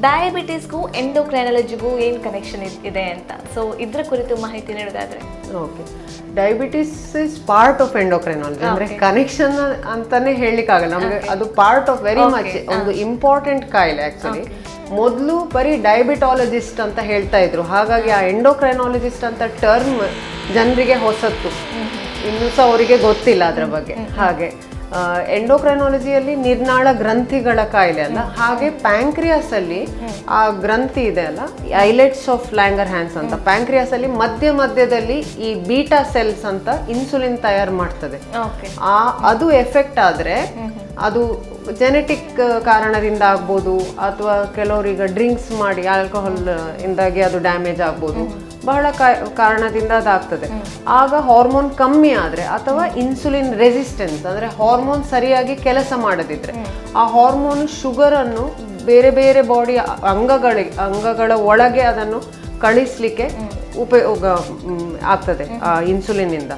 ಡಯಾಬಿಟೀಸ್ಗೂ ಎಂಡೋಕ್ರೈನಾಲಜಿಗೂ ಏನು ಕನೆಕ್ಷನ್ ಇದೆ ಅಂತ. ಸೊ ಇದರ ಕುರಿತು ಮಾಹಿತಿ ನೀಡೋದಾದರೆ? Okay, diabetes is part of endocrinology. ಅಂದರೆ ಕನೆಕ್ಷನ್ ಅಂತಾನೆ ಹೇಳಲಿಕ್ಕಾಗಲ್ಲ ನಮಗೆ, ಅದು ಪಾರ್ಟ್ ಆಫ್ ವೆರಿ ಮಚ್ ಒಂದು ಇಂಪಾರ್ಟೆಂಟ್ ಕಾಯಿಲೆ. ಆ್ಯಕ್ಚುಲಿ ಮೊದಲು ಬರೀ ಡಯಾಬಿಟಾಲಜಿಸ್ಟ್ ಅಂತ ಹೇಳ್ತಾ ಇದ್ರು, ಹಾಗಾಗಿ ಆ ಎಂಡೋಕ್ರೈನಾಲಜಿಸ್ಟ್ ಅಂತ ಟರ್ಮ್ ಜನರಿಗೆ ಹೊಸತ್ತು, ಇನ್ನೂ ಸಹ ಅವರಿಗೆ ಗೊತ್ತಿಲ್ಲ ಅದರ ಬಗ್ಗೆ. ಹಾಗೆ ಎಂಡೋಕ್ರೈನಾಲಜಿಯಲ್ಲಿ ನಿರ್ನಾಳ ಗ್ರಂಥಿಗಳ ಕಾಯಿಲೆ ಅಲ್ಲ, ಹಾಗೆ ಪ್ಯಾಂಕ್ರಿಯಾಸ್ ಅಲ್ಲಿ ಆ ಗ್ರಂಥಿ ಇದೆ ಅಲ್ಲ, ಐಲೆಟ್ಸ್ ಆಫ್ ಲ್ಯಾಂಗರ್ ಹ್ಯಾನ್ಸ್ ಅಂತ, ಪ್ಯಾಂಕ್ರಿಯಾಸ್ ಅಲ್ಲಿ ಮಧ್ಯದಲ್ಲಿ ಈ ಬೀಟಾ ಸೆಲ್ಸ್ ಅಂತ ಇನ್ಸುಲಿನ್ ತಯಾರು ಮಾಡ್ತದೆ. ಅದು ಎಫೆಕ್ಟ್ ಆದ್ರೆ ಅದು ಜೆನೆಟಿಕ್ ಕಾರಣದಿಂದ ಆಗ್ಬೋದು, ಅಥವಾ ಕೆಲವರಿಗೆ ಡ್ರಿಂಕ್ಸ್ ಮಾಡಿ ಆಲ್ಕೋಹಾಲ್ ಇಂದಾಗಿ ಅದು ಡ್ಯಾಮೇಜ್ ಆಗ್ಬೋದು, ಬಹಳ ಕಾರಣದಿಂದ ಅದಾಗ್ತದೆ. ಆಗ ಹಾರ್ಮೋನ್ ಕಮ್ಮಿ ಆದರೆ ಅಥವಾ ಇನ್ಸುಲಿನ್ ರೆಸಿಸ್ಟೆನ್ಸ್ ಅಂದರೆ ಹಾರ್ಮೋನ್ ಸರಿಯಾಗಿ ಕೆಲಸ ಮಾಡದಿದ್ರೆ ಆ ಹಾರ್ಮೋನ್ ಶುಗರನ್ನು ಬೇರೆ ಬೇರೆ ಬಾಡಿ ಅಂಗಗಳ ಒಳಗೆ ಅದನ್ನು ಕಳಿಸ್ಲಿಕ್ಕೆ ಉಪಯೋಗ ಆಗ್ತದೆ ಆ ಇನ್ಸುಲಿನಿಂದ.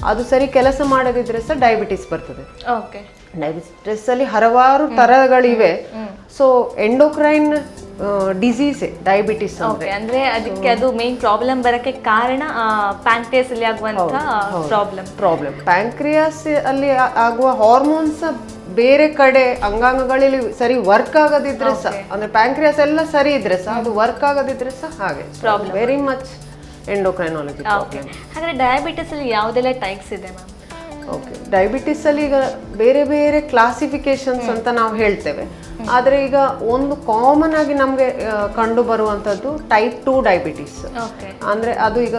ಅದು ಸರಿ ಕೆಲಸ ಮಾಡದಿದ್ರೆ ಸಹ ಡಯಾಬಿಟಿಸ್ ಬರ್ತದೆ. ಡಯಾಬಿಟಿಸ್ ಅಲ್ಲಿ ಹಲವಾರು ತರಗಳಿವೆ. ಸೊ ಎಂಡೋಕ್ರೈನ್ ಡಿಸೀಸ್ ಡಯಾಬಿಟಿಸ್ ಅಂದ್ರೆ ಅದಕ್ಕೆ ಅದು ಮೇನ್ ಪ್ರಾಬ್ಲಮ್ ಬರಕ್ಕೆ ಕಾರಣ ಪ್ಯಾಂಕ್ರಿಯಾಸ್ ಅಲ್ಲಿ ಆಗುವಂತ ಪ್ರಾಬ್ಲಮ್. ಪ್ಯಾಂಕ್ರಿಯಾಸ್ ಅಲ್ಲಿ ಆಗುವ ಹಾರ್ಮೋನ್ಸ್ ಬೇರೆ ಕಡೆ ಅಂಗಾಂಗಗಳಲ್ಲಿ ಸರಿ ವರ್ಕ್ ಆಗದಿದ್ರೆ ಸಹ, ಅಂದ್ರೆ ಪ್ಯಾಂಕ್ರಿಯಾಸ್ ಎಲ್ಲ ಸರಿ ಇದ್ರೆ ಸಹ ಅದು ವರ್ಕ್ ಆಗದಿದ್ರೆ ಸಹ ಹಾಗೆ ವೆರಿ ಮಚ್ ಎಂಡೋಕ್ರೈನಾಲಜಿ ಪ್ರಾಬ್ಲಮ್. ಹಾಗಾದ್ರೆ ಡಯಾಬಿಟಿಸ್ ಅಲ್ಲಿ ಯಾವುದೆಲ್ಲ ಟೈಪ್ಸ್ ಇದೆ ಮ್ಯಾಮ್? ಓಕೆ, ಡಯಾಬಿಟಿಸ್ ಅಲ್ಲಿ ಈಗ ಬೇರೆ ಬೇರೆ ಕ್ಲಾಸಿಫಿಕೇಶನ್ಸ್ ಅಂತ ನಾವು ಹೇಳ್ತೇವೆ. ಆದರೆ ಈಗ ಒಂದು ಕಾಮನ್ ಆಗಿ ನಮಗೆ ಕಂಡು ಬರುವಂಥದ್ದು ಟೈಪ್ 2 ಡಯಾಬಿಟಿಸ್. ಅಂದ್ರೆ ಅದು ಈಗ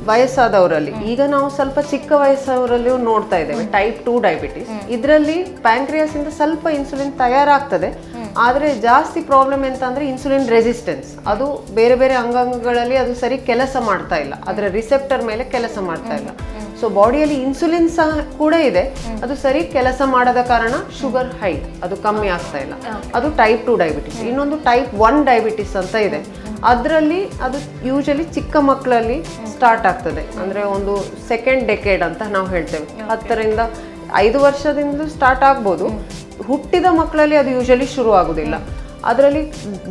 ವಯಸ್ಸಾದವರಲ್ಲಿ, ಈಗ ನಾವು ಸ್ವಲ್ಪ ಚಿಕ್ಕ ವಯಸ್ಸವರಲ್ಲಿ ನೋಡ್ತಾ ಇದ್ದೇವೆ ಟೈಪ್ 2 ಡಯಾಬಿಟಿಸ್. ಇದರಲ್ಲಿ ಪ್ಯಾಂಕ್ರಿಯಾಸ್ ಇಂದ ಸ್ವಲ್ಪ ಇನ್ಸುಲಿನ್ ತಯಾರಾಗ್ತದೆ, ಆದರೆ ಜಾಸ್ತಿ ಪ್ರಾಬ್ಲಮ್ ಎಂತ ಅಂದ್ರೆ ಇನ್ಸುಲಿನ್ ರೆಸಿಸ್ಟೆನ್ಸ್. ಅದು ಬೇರೆ ಬೇರೆ ಅಂಗಾಂಗಗಳಲ್ಲಿ ಅದು ಸರಿ ಕೆಲಸ ಮಾಡ್ತಾ ಇಲ್ಲ, ಅದರ ರಿಸೆಪ್ಟರ್ ಮೇಲೆ ಕೆಲಸ ಮಾಡ್ತಾ ಇಲ್ಲ. ಸೊ ಬಾಡಿಯಲ್ಲಿ ಇನ್ಸುಲಿನ್ ಸಹ ಕೂಡ ಇದೆ, ಅದು ಸರಿ ಕೆಲಸ ಮಾಡದ ಕಾರಣ ಶುಗರ್ ಹೈ ಅದು ಕಮ್ಮಿ ಆಗ್ತಾ ಇಲ್ಲ. ಅದು ಟೈಪ್ 2 ಡಯಾಬಿಟಿಸ್. ಇನ್ನೊಂದು ಟೈಪ್ 1 ಡಯಾಬಿಟಿಸ್ ಅಂತ ಇದೆ. ಅದರಲ್ಲಿ ಅದು ಯೂಶಲಿ ಚಿಕ್ಕ ಮಕ್ಕಳಲ್ಲಿ ಸ್ಟಾರ್ಟ್ ಆಗ್ತದೆ, ಅಂದ್ರೆ ಒಂದು ಸೆಕೆಂಡ್ ಡೆಕೇಡ್ ಅಂತ ನಾವು ಹೇಳ್ತೇವೆ. 10 ರಿಂದ 5 ವರ್ಷದಿಂದ ಸ್ಟಾರ್ಟ್ ಆಗ್ಬೋದು. ಹುಟ್ಟಿದ ಮಕ್ಕಳಲ್ಲಿ ಅದು ಯೂಶಲಿ ಶುರು ಆಗುದಿಲ್ಲ. ಅದರಲ್ಲಿ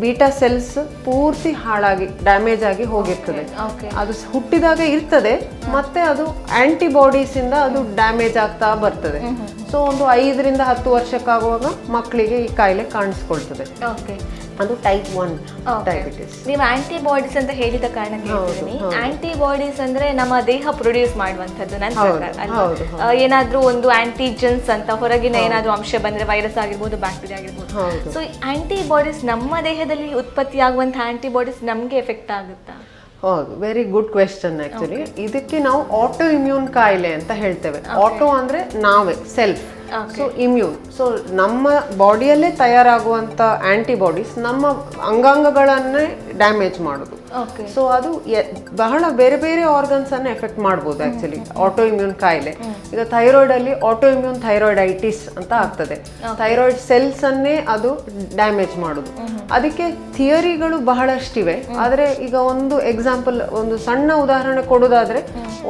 ಬೀಟಾ ಸೆಲ್ಸ್ ಪೂರ್ತಿ ಹಾಳಾಗಿ ಡ್ಯಾಮೇಜ್ ಆಗಿ ಹೋಗಿರ್ತದೆ. ಅದು ಹುಟ್ಟಿದಾಗ ಇರ್ತದೆ, ಮತ್ತೆ ಅದು ಆಂಟಿಬಾಡೀಸ್ ಇಂದ ಅದು ಡ್ಯಾಮೇಜ್ ಆಗ್ತಾ ಬರ್ತದೆ. ಸೊ ಒಂದು 5 ರಿಂದ 10 ವರ್ಷಕ್ಕಾಗುವಾಗ ಮಕ್ಕಳಿಗೆ ಈ ಕಾಯಿಲೆ ಕಾಣಿಸ್ಕೊಳ್ತದೆ. ಅದು ಟೈಪ್ 1 ಡಯಾಬಿಟಿಸ್. ನೀವು ಆಂಟಿಬಾಡೀಸ್ ಅಂತ ಹೇಳಿದ ಕಾರಣಕ್ಕೆ ಹೇಳ್ತೀನಿ. ಆಂಟಿಬಾಡೀಸ್ ಅಂದ್ರೆ ನಮ್ಮ ದೇಹ ಪ್ರೊಡ್ಯೂಸ್ ಮಾಡುವಂತದ್ದು. ನನ್ನ ಪ್ರಕಾರ ಏನಾದ್ರೂ ಒಂದು ಆಂಟಿಜೆನ್ಸ್ ಅಂತ ಹೊರಗಿನ ಏನಾದ್ರೂ ಅಂಶ ಬಂದ್ರೆ, ವೈರಸ್ ಆಗಿರ್ಬೋದು, ಬ್ಯಾಕ್ಟೀರಿಯಾ ಆಗಿರ್ಬೋದು. ಸೊ ಆಂಟಿಬಾಡೀಸ್ ನಮ್ಮ ದೇಹದಲ್ಲಿ ಉತ್ಪತ್ತಿ ಆಗುವಂತಹ ಆಂಟಿಬಾಡೀಸ್ ನಮ್ಗೆ ಎಫೆಕ್ಟ್ ಆಗುತ್ತಾ? ಹೌದು, ವೆರಿ ಗುಡ್ ಕ್ವೆಶ್ಚನ್. ಆಕ್ಚುಲಿ ಇದಕ್ಕೆ ನಾವು ಆಟೋ ಇಮ್ಯೂನ್ ಕಾಯಿಲೆ ಅಂತ ಹೇಳ್ತೇವೆ. ಆಟೋ ಅಂದ್ರೆ ನಾವೇ, ಸೆಲ್ಫ್. ಸೊ ಇಮ್ಯೂನ್, ಸೊ ನಮ್ಮ ಬಾಡಿಯಲ್ಲೇ ತಯಾರಾಗುವಂತ ಆಂಟಿಬಾಡೀಸ್ ನಮ್ಮ ಅಂಗಾಂಗಗಳನ್ನೇ ಡ್ಯಾಮೇಜ್ ಮಾಡೋದು. ಸೊ ಅದು ಬಹಳ ಬೇರೆ ಬೇರೆ ಆರ್ಗನ್ಸ್ ಅನ್ನ ಎಫೆಕ್ಟ್ ಮಾಡ್ಬೋದು ಆಕ್ಚುಲಿ ಆಟೋ ಇಮ್ಯೂನ್ ಕಾಯಿಲೆ. ಈಗ ಥೈರಾಯ್ಡ್ ಅಲ್ಲಿ ಆಟೋ ಇಮ್ಯೂನ್ ಥೈರಾಯ್ಡೈಟಿಸ್ ಅಂತ ಆಗ್ತದೆ. ಥೈರಾಯ್ಡ್ ಸೆಲ್ಸ್ ಅನ್ನೇ ಅದು ಡ್ಯಾಮೇಜ್ ಮಾಡೋದು. ಅದಕ್ಕೆ ಥಿಯರಿಗಳು ಬಹಳಷ್ಟಿವೆ. ಆದರೆ ಈಗ ಒಂದು ಎಕ್ಸಾಂಪಲ್, ಒಂದು ಸಣ್ಣ ಉದಾಹರಣೆ ಕೊಡೋದಾದ್ರೆ,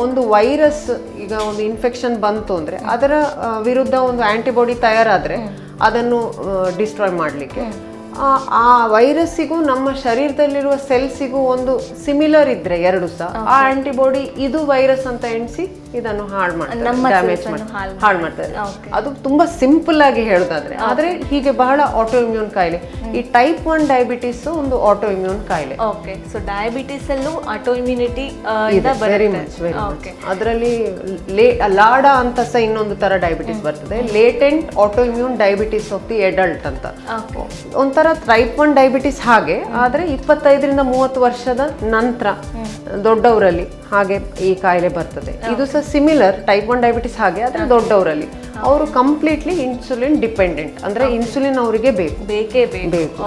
ಒಂದು ವೈರಸ್ ಈಗ ಒಂದು ಇನ್ಫೆಕ್ಷನ್ ಬಂತು ಅಂದ್ರೆ ಅದರ ವಿರುದ್ಧ ಒಂದು ಆಂಟಿಬಾಡಿ ತಯಾರಾದ್ರೆ ಅದನ್ನು ಡಿಸ್ಟ್ರಾಯ್ ಮಾಡಲಿಕ್ಕೆ ಆ ವೈರಸ್ಸಿಗೂ ನಮ್ಮ ಶರೀರದಲ್ಲಿರುವ ಸೆಲ್ಸಿಗೂ ಒಂದು ಸಿಮಿಲರ್ ಇದ್ರೆ ಎರಡು ಸಹ, ಆ ಆಂಟಿಬಾಡಿ ಇದು ವೈರಸ್ ಅಂತ ಎಣಿಸಿ ಇದನ್ನು ಹಾಳು ಮಾಡ್ತಾರೆ. ಅದು ತುಂಬಾ ಸಿಂಪಲ್ ಆಗಿ ಹೇಳೋದಾದ್ರೆ. ಆದ್ರೆ ಹೀಗೆ ಬಹಳ ಆಟೋ ಇಮ್ಯೂನ್ ಕಾಯಿಲೆ. ಈ ಟೈಪ್ 1 ಡಯಾಬಿಟಿಸ್ ಒಂದು ಆಟೋ ಇಮ್ಯೂನ್ ಕಾಯಿಲೆ. ಸೊ ಡಯಾಬಿಟಿಸ್ ಅಲ್ಲೂ ಆಟೋ ಇಮ್ಯುನಿಟಿ ವೆರಿ ಮಚ್. ಅದರಲ್ಲಿ ಲಾಡಾ ಅಂತ ಸಹ ಇನ್ನೊಂದು ತರ ಡಯಾಬಿಟಿಸ್ ಬರ್ತದೆ, latent auto immune diabetes of the adult ಅಂತ. ಒಂಥರ ಟೈಪ್ 1 ಡಯಾಬಿಟಿಸ್ ಹಾಗೆ, ಆದ್ರೆ 25 ರಿಂದ 30 ವರ್ಷದ ನಂತರ ದೊಡ್ಡವರಲ್ಲಿ ಹಾಗೆ ಈ ಕಾಯಿಲೆ ಬರ್ತದೆ. ಇದು ಸಹ ಸಿಮಿಲರ್ ಟೈಪ್ 1 ಡಯಾಬಿಟಿಸ್ ಹಾಗೆ, ಆದ್ರೆ ದೊಡ್ಡವರಲ್ಲಿ ಅವರು ಕಂಪ್ಲೀಟ್ಲಿ ಇನ್ಸುಲಿನ್ ಡಿಪೆಂಡೆಂಟ್, ಅಂದ್ರೆ ಇನ್ಸುಲಿನ್ ಅವರಿಗೆ ಬೇಕೇ ಬೇಕು.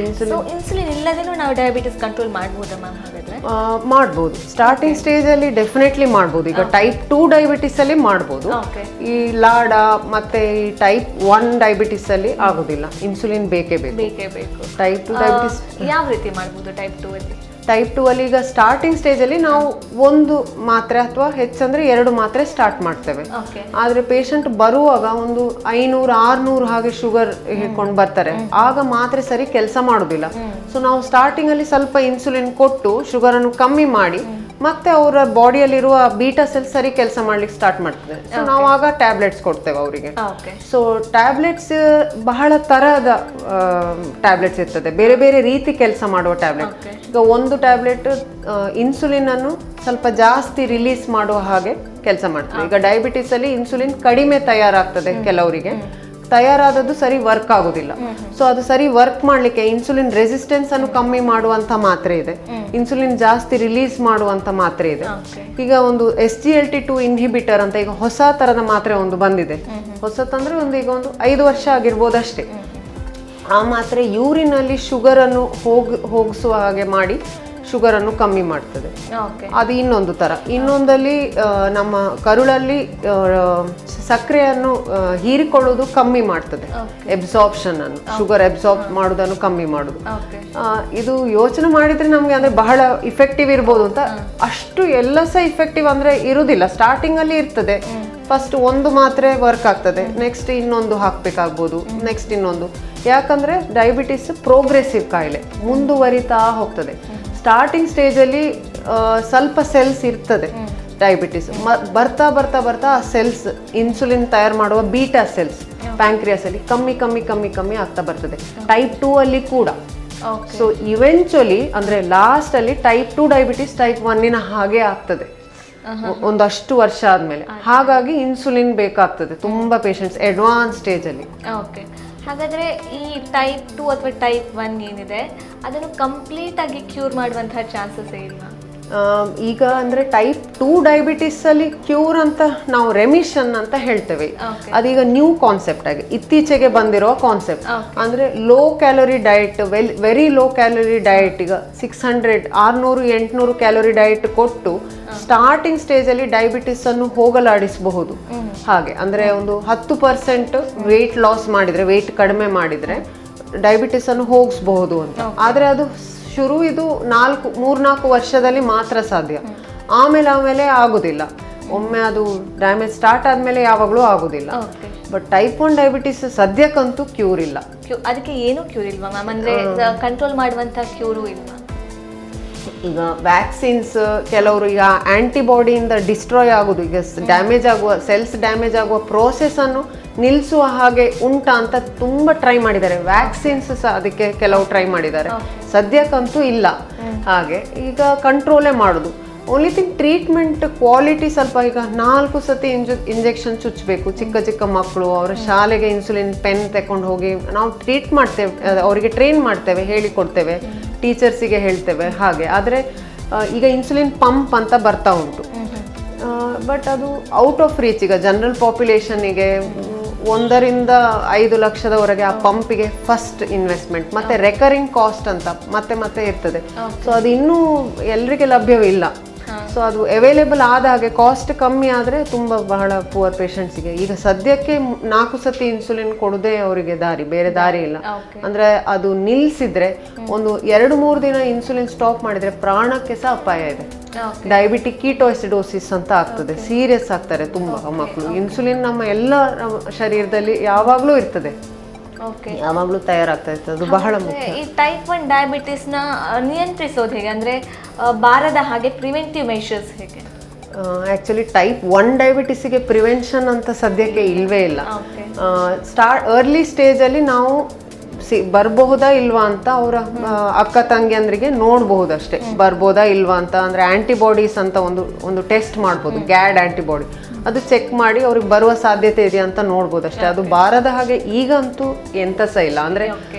ಇನ್ಸುಲಿನ್ ಇಲ್ಲದೇನೂ ನಾವು ಡಯಾಬಿಟಿಸ್ ಕಂಟ್ರೋಲ್ ಮಾಡಬಹುದಾ ಮ್ಯಾಮ್? ಹಾಗಾದ್ರೆ ಮಾಡಬಹುದು. ಸ್ಟಾರ್ಟಿಂಗ್ ಸ್ಟೇಜ್ ಅಲ್ಲಿ ಡೆಫಿನೆಟ್ಲಿ ಮಾಡಬಹುದು. ಈಗ ಟೈಪ್ 2 ಡಯಾಬಿಟಿಸ್ ಅಲ್ಲಿ ಮಾಡಬಹುದು. ಈ ಲಾಡಾ ಮತ್ತೆ ಈ ಟೈಪ್ 1 ಡಯಾಬಿಟಿಸ್ ಅಲ್ಲಿ ಆಗುದಿಲ್ಲ, ಇನ್ಸುಲಿನ್ ಬೇಕೇ ಬೇಕು. ಟೈಪ್ 2 ಡಯಾಬಿಟಿಸ್ ಯಾವ ರೀತಿ ಮಾಡಬಹುದು? ಟೈಪ್ 2 ಅಲ್ಲಿ ಟೈಪ್ 2 ಅಲ್ಲಿ ಈಗ ಸ್ಟಾರ್ಟಿಂಗ್ ಸ್ಟೇಜ್ ಅಲ್ಲಿ ನಾವು 1 ಮಾತ್ರೆ ಅಥವಾ ಹೆಚ್ಚಂದ್ರೆ 2 ಮಾತ್ರೆ ಸ್ಟಾರ್ಟ್ ಮಾಡ್ತೇವೆ. ಆದ್ರೆ ಪೇಷಂಟ್ ಬರುವಾಗ ಒಂದು 500-600 ಹಾಗೆ ಶುಗರ್ ಹಿಡ್ಕೊಂಡು ಬರ್ತಾರೆ, ಆಗ ಮಾತ್ರೆ ಸರಿ ಕೆಲಸ ಮಾಡುದಿಲ್ಲ. ಸೊ ನಾವು ಸ್ಟಾರ್ಟಿಂಗ್ ಅಲ್ಲಿ ಸ್ವಲ್ಪ ಇನ್ಸುಲಿನ್ ಕೊಟ್ಟು ಶುಗರ್ ಅನ್ನು ಕಮ್ಮಿ ಮಾಡಿ ಮತ್ತೆ ಅವರ ಬಾಡಿಯಲ್ಲಿರುವ ಬೀಟಾ ಸೆಲ್ ಸರಿ ಕೆಲಸ ಮಾಡ್ಲಿಕ್ಕೆ ಸ್ಟಾರ್ಟ್ ಮಾಡ್ತದೆ. ಸೊ ನಾವು ಆಗ ಟ್ಯಾಬ್ಲೆಟ್ಸ್ ಕೊಡ್ತೇವೆ ಅವರಿಗೆ. ಸೊ ಟ್ಯಾಬ್ಲೆಟ್ಸ್ ಬಹಳ ತರಹದ ಟ್ಯಾಬ್ಲೆಟ್ಸ್ ಇರ್ತದೆ, ಬೇರೆ ಬೇರೆ ರೀತಿ ಕೆಲಸ ಮಾಡುವ ಟ್ಯಾಬ್ಲೆಟ್. ಈಗ ಒಂದು ಟ್ಯಾಬ್ಲೆಟ್ ಇನ್ಸುಲಿನ್ ಅನ್ನು ಸ್ವಲ್ಪ ಜಾಸ್ತಿ ರಿಲೀಸ್ ಮಾಡುವ ಹಾಗೆ ಕೆಲಸ ಮಾಡ್ತದೆ. ಈಗ ಡಯಾಬಿಟಿಸ್ ಅಲ್ಲಿ ಇನ್ಸುಲಿನ್ ಕಡಿಮೆ ತಯಾರಾಗ್ತದೆ ಕೆಲವರಿಗೆ, ತಯಾರಾದದ್ದು ಸರಿ ವರ್ಕ್ ಆಗೋದಿಲ್ಲ. ಸೊ ಅದು ಸರಿ ವರ್ಕ್ ಮಾಡ್ಲಿಕ್ಕೆ ಇನ್ಸುಲಿನ್ ರೆಸಿಸ್ಟೆನ್ಸ್ ಅನ್ನು ಕಮ್ಮಿ ಮಾಡುವಂತ ಮಾತ್ರೆ ಇದೆ, ಇನ್ಸುಲಿನ್ ಜಾಸ್ತಿ ರಿಲೀಸ್ ಮಾಡುವಂತ ಮಾತ್ರೆ ಇದೆ. ಈಗ ಒಂದು SGLT2 ಇನ್ಹಿಬಿಟರ್ ಅಂತ ಈಗ ಹೊಸ ತರದ ಮಾತ್ರೆ ಒಂದು ಬಂದಿದೆ. ಹೊಸತಂದ್ರೆ ಈಗ ಒಂದು 5 ವರ್ಷ ಆಗಿರ್ಬೋದು ಅಷ್ಟೇ. ಆ ಮಾತ್ರೆ ಯೂರಿನ್ ಅಲ್ಲಿ ಶುಗರ್ ಅನ್ನು ಹೋಗಿಸುವ ಹಾಗೆ ಮಾಡಿ ಶುಗರ್ ಅನ್ನು ಕಮ್ಮಿ ಮಾಡ್ತದೆ. ಅದು ಇನ್ನೊಂದು ತರ. ಇನ್ನೊಂದಲ್ಲಿ ನಮ್ಮ ಕರುಳಲ್ಲಿ ಸಕ್ಕರೆಯನ್ನು ಹೀರಿಕೊಳ್ಳುವುದು ಕಮ್ಮಿ ಮಾಡ್ತದೆ, ಎಬ್ಸಾರ್ಪ್ಷನ್ ಅನ್ನು, ಶುಗರ್ ಎಬ್ಸಾರ್ಬ್ ಮಾಡೋದನ್ನು ಕಮ್ಮಿ ಮಾಡುದು. ಇದು ಯೋಚನೆ ಮಾಡಿದ್ರೆ ನಮ್ಗೆ ಅಂದ್ರೆ ಬಹಳ ಇಫೆಕ್ಟಿವ್ ಇರ್ಬೋದು ಅಂತ. ಅಷ್ಟು ಎಲ್ಲ ಸಹ ಇಫೆಕ್ಟಿವ್ ಅಂದ್ರೆ ಇರುವುದಿಲ್ಲ. ಸ್ಟಾರ್ಟಿಂಗ್ ಅಲ್ಲಿ ಇರ್ತದೆ, ಫಸ್ಟ್ ಒಂದು ಮಾತ್ರೆ ವರ್ಕ್ ಆಗ್ತದೆ, ನೆಕ್ಸ್ಟ್ ಇನ್ನೊಂದು ಹಾಕ್ಬೇಕಾಗ್ಬೋದು, ನೆಕ್ಸ್ಟ್ ಇನ್ನೊಂದು. ಯಾಕಂದ್ರೆ ಡಯಾಬಿಟಿಸ್ ಪ್ರೋಗ್ರೆಸಿವ್ ಕಾಯಿಲೆ, ಮುಂದುವರಿತಾ ಹೋಗ್ತದೆ. ಸ್ಟಾರ್ಟಿಂಗ್ ಸ್ಟೇಜಲ್ಲಿ ಸ್ವಲ್ಪ ಸೆಲ್ಸ್ ಇರ್ತದೆ ಡಯಾಬಿಟಿಸ್. ಬರ್ತಾ ಬರ್ತಾ ಬರ್ತಾ ಆ ಸೆಲ್ಸ್, ಇನ್ಸುಲಿನ್ ತಯಾರು ಮಾಡುವ ಬೀಟಾ ಸೆಲ್ಸ್ ಪ್ಯಾಂಕ್ರಿಯಾಸ್ ಅಲ್ಲಿ ಕಮ್ಮಿ ಕಮ್ಮಿ ಕಮ್ಮಿ ಕಮ್ಮಿ ಆಗ್ತಾ ಬರ್ತದೆ. ಟೈಪ್ 2 ಅಲ್ಲಿ ಕೂಡ. ಸೊ ಇವೆಂಚುಲಿ ಅಂದ್ರೆ ಲಾಸ್ಟ್ ಅಲ್ಲಿ ಟೈಪ್ 2 ಡಯಾಬಿಟಿಸ್ ಟೈಪ್ 1 ಹಾಗೆ ಆಗ್ತದೆ ಒಂದಷ್ಟು ವರ್ಷ ಆದ್ಮೇಲೆ. ಹಾಗಾಗಿ ಇನ್ಸುಲಿನ್ ಬೇಕಾಗ್ತದೆ ತುಂಬಾ ಪೇಷಂಟ್ಸ್ ಅಡ್ವಾನ್ಸ್ ಸ್ಟೇಜ್ ಅಲ್ಲಿ. ಹಾಗಾದ್ರೆ ಈ ಟೈಪ್ 2 ಅಥವಾ ಟೈಪ್ 1 ಏನಿದೆ ಅದನ್ನು ಕಂಪ್ಲೀಟ್ ಆಗಿ ಕ್ಯೂರ್ ಮಾಡುವಂತಹ ಚಾನ್ಸಸ್ ಇಲ್ವಾ? ಈಗ ಅಂದ್ರೆ ಟೈಪ್ 2 ಡಯಾಬಿಟಿಸ್ ಅಲ್ಲಿ ಕ್ಯೂರ್ ಅಂತ ನಾವು ರೆಮಿಷನ್ ಅಂತ ಹೇಳ್ತೇವೆ. ಅದೀಗ ನ್ಯೂ ಕಾನ್ಸೆಪ್ಟ್ ಆಗಿ ಇತ್ತೀಚೆಗೆ ಬಂದಿರೋ ಕಾನ್ಸೆಪ್ಟ್. ಅಂದ್ರೆ low calorie diet, very low calorie diet, ಈಗ 600-800 ಕ್ಯಾಲೋರಿ ಡಯಟ್ ಕೊಟ್ಟು ಸ್ಟಾರ್ಟಿಂಗ್ ಸ್ಟೇಜ್ ಅಲ್ಲಿ ಡಯಾಬಿಟಿಸ್ ಅನ್ನು ಹೋಗಲಾಡಿಸಬಹುದು. ಹಾಗೆ ಅಂದ್ರೆ ಒಂದು 10% ವೆಯ್ಟ್ ಲಾಸ್ ಮಾಡಿದ್ರೆ, ವೆಯ್ಟ್ ಕಡಿಮೆ ಮಾಡಿದ್ರೆ ಡಯಾಬಿಟಿಸ್ ಅನ್ನು ಹೋಗಿಸಬಹುದು ಅಂತ. ಆದ್ರೆ ಅದು ಇದು 3-4 ವರ್ಷದಲ್ಲಿ ಮಾತ್ರ ಸಾಧ್ಯ. ಆಮೇಲೆ ಆಗುದಿಲ್ಲ. ಒಮ್ಮೆ ಅದು ಡ್ಯಾಮೇಜ್ ಸ್ಟಾರ್ಟ್ ಆದ್ಮೇಲೆ ಯಾವಾಗಲೂ ಆಗುದಿಲ್ಲ. ಬಟ್ ಟೈಪ್ 1 ಡಯಾಬಿಟಿಸ್ ಸದ್ಯಕ್ಕಂತೂ ಕ್ಯೂರ್ ಇಲ್ಲ. ಅದಕ್ಕೆ ಏನು ಕ್ಯೂರ್ ಇಲ್ವಾ ಮ್ಯಾಮ್? ಅಂದ್ರೆ ಕಂಟ್ರೋಲ್ ಮಾಡುವಂತ ಕ್ಯೂರು ಇಲ್ವಾ? ಈಗ ವ್ಯಾಕ್ಸಿನ್ಸ್, ಕೆಲವರು ಈಗ ಆಂಟಿಬಾಡಿಯಿಂದ ಡಿಸ್ಟ್ರಾಯ್ ಆಗೋದು, ಈಗ ಡ್ಯಾಮೇಜ್ ಆಗುವ ಸೆಲ್ಸ್ ಡ್ಯಾಮೇಜ್ ಆಗುವ ಪ್ರೋಸೆಸ್ ಅನ್ನು ನಿಲ್ಲಿಸುವ ಹಾಗೆ ಉಂಟಾ ಅಂತ ತುಂಬಾ ಟ್ರೈ ಮಾಡಿದ್ದಾರೆ. ವ್ಯಾಕ್ಸಿನ್ಸ್ ಸಹ ಅದಕ್ಕೆ ಕೆಲವು ಟ್ರೈ ಮಾಡಿದ್ದಾರೆ. ಸದ್ಯಕ್ಕಂತೂ ಇಲ್ಲ. ಹಾಗೆ ಈಗ ಕಂಟ್ರೋಲೇ ಮಾಡುದು. ಓನ್ಲಿ ಥಿಂಗ್ ಟ್ರೀಟ್ಮೆಂಟ್ ಕ್ವಾಲಿಟಿ ಸ್ವಲ್ಪ. ಈಗ 4 ಸತಿ ಇಂಜೆಕ್ಷನ್ ಚುಚ್ಚಬೇಕು. ಚಿಕ್ಕ ಚಿಕ್ಕ ಮಕ್ಕಳು, ಅವರ ಶಾಲೆಗೆ ಇನ್ಸುಲಿನ್ ಪೆನ್ ತಕೊಂಡು ಹೋಗಿ ನಾವು ಟ್ರೀಟ್ ಮಾಡ್ತೇವೆ, ಅವರಿಗೆ ಟ್ರೈನ್ ಮಾಡ್ತೇವೆ, ಹೇಳಿಕೊಡ್ತೇವೆ, ಟೀಚರ್ಸಿಗೆ ಹೇಳ್ತೇವೆ ಹಾಗೆ. ಆದರೆ ಈಗ ಇನ್ಸುಲಿನ್ ಪಂಪ್ ಅಂತ ಬರ್ತಾ ಉಂಟು. ಬಟ್ ಅದು ಔಟ್ ಆಫ್ ರೀಚ್. ಈಗ ಜನರಲ್ ಪಾಪ್ಯುಲೇಷನ್ನಿಗೆ 1-5 ಲಕ್ಷದವರೆಗೆ ಆ ಪಂಪಿಗೆ ಫಸ್ಟ್ ಇನ್ವೆಸ್ಟ್ಮೆಂಟ್, ಮತ್ತೆ ರೆಕರಿಂಗ್ ಕಾಸ್ಟ್ ಅಂತ ಮತ್ತೆ ಇರ್ತದೆ. ಸೊ ಅದು ಇನ್ನೂ ಎಲ್ರಿಗೆ ಲಭ್ಯವಿಲ್ಲ. ಸೊ ಅದು ಅವೈಲೇಬಲ್ ಆದ ಹಾಗೆ ಕಾಸ್ಟ್ ಕಮ್ಮಿ ಆದರೆ ತುಂಬ ಬಹಳ ಪುವರ್ ಪೇಷಂಟ್ಸಿಗೆ ಈಗ ಸದ್ಯಕ್ಕೆ 4 ಸತಿ ಇನ್ಸುಲಿನ್ ಕೊಡೋದೇ ಅವರಿಗೆ ಬೇರೆ ದಾರಿ ಇಲ್ಲ. ಅಂದ್ರೆ ಅದು ನಿಲ್ಸಿದ್ರೆ, ಒಂದು 2-3 ದಿನ ಇನ್ಸುಲಿನ್ ಸ್ಟಾಪ್ ಮಾಡಿದ್ರೆ ಪ್ರಾಣಕ್ಕೆ ಸಹ ಅಪಾಯ ಇದೆ. ಡಯಾಬಿಟಿಕ್ ಕೀಟೋಸಿಡೋಸಿಸ್ ಅಂತ ಆಗ್ತದೆ, ಸೀರಿಯಸ್ ಆಗ್ತಾರೆ ತುಂಬಾ ಮಕ್ಕಳು. ಇನ್ಸುಲಿನ್ ನಮ್ಮ ಎಲ್ಲ ಶರೀರದಲ್ಲಿ ಯಾವಾಗ್ಲೂ ಇರ್ತದೆ, ಯಾವಾಗ್ಲೂ ತಯಾರಾಗ್ತಾ ಇರ್ತದೆ. ಅದು ಬಹಳ ಮುಖ್ಯ. ಈ ಟೈಪ್ 1 ಡಯಾಬಿಟಿಸ್ ನ ನಿಯಂತ್ರಿಸೋದು ಹೇಗೆ? ಅಂದ್ರೆ ಬಾರದ ಹಾಗೆ ಪ್ರಿವೆಂಟಿವ್ ಮೆಷರ್ಸ್ ಹೇಗೆ? ಆಕ್ಚುಲಿ ಟೈಪ್ 1 ಡಯಾಬಿಟಿಸ್ಗೆ ಪ್ರಿವೆನ್ಷನ್ ಅಂತ ಸದ್ಯಕ್ಕೆ ಇಲ್ವೇ ಇಲ್ಲ. ಅರ್ಲಿ ಸ್ಟೇಜ್ ಅಲ್ಲಿ ನಾವು ಬರ್ಬಹುದಾ ಇಲ್ವಾ ಅಂತ ಅವರ ಅಕ್ಕ ತಂಗಿಯಂದ್ರಿಗೆ ನೋಡಬಹುದಷ್ಟೇ, ಬರ್ಬೋದಾ ಇಲ್ವಾ ಅಂತ. ಅಂದ್ರೆ ಆಂಟಿಬಾಡೀಸ್ ಅಂತ ಒಂದು ಟೆಸ್ಟ್ ಮಾಡ್ಬೋದು, ಗ್ಯಾಡ್ ಆಂಟಿಬಾಡಿ. ಅದು ಚೆಕ್ ಮಾಡಿ ಅವ್ರಿಗೆ ಬರುವ ಸಾಧ್ಯತೆ ಇದೆಯಾ ಅಂತ ನೋಡ್ಬೋದು ಅಷ್ಟೇ. ಅದು ಬಾರದ ಹಾಗೆ ಈಗಂತೂ ಎಂತ ಸಹ ಇಲ್ಲ. ಅಂದ್ರೆ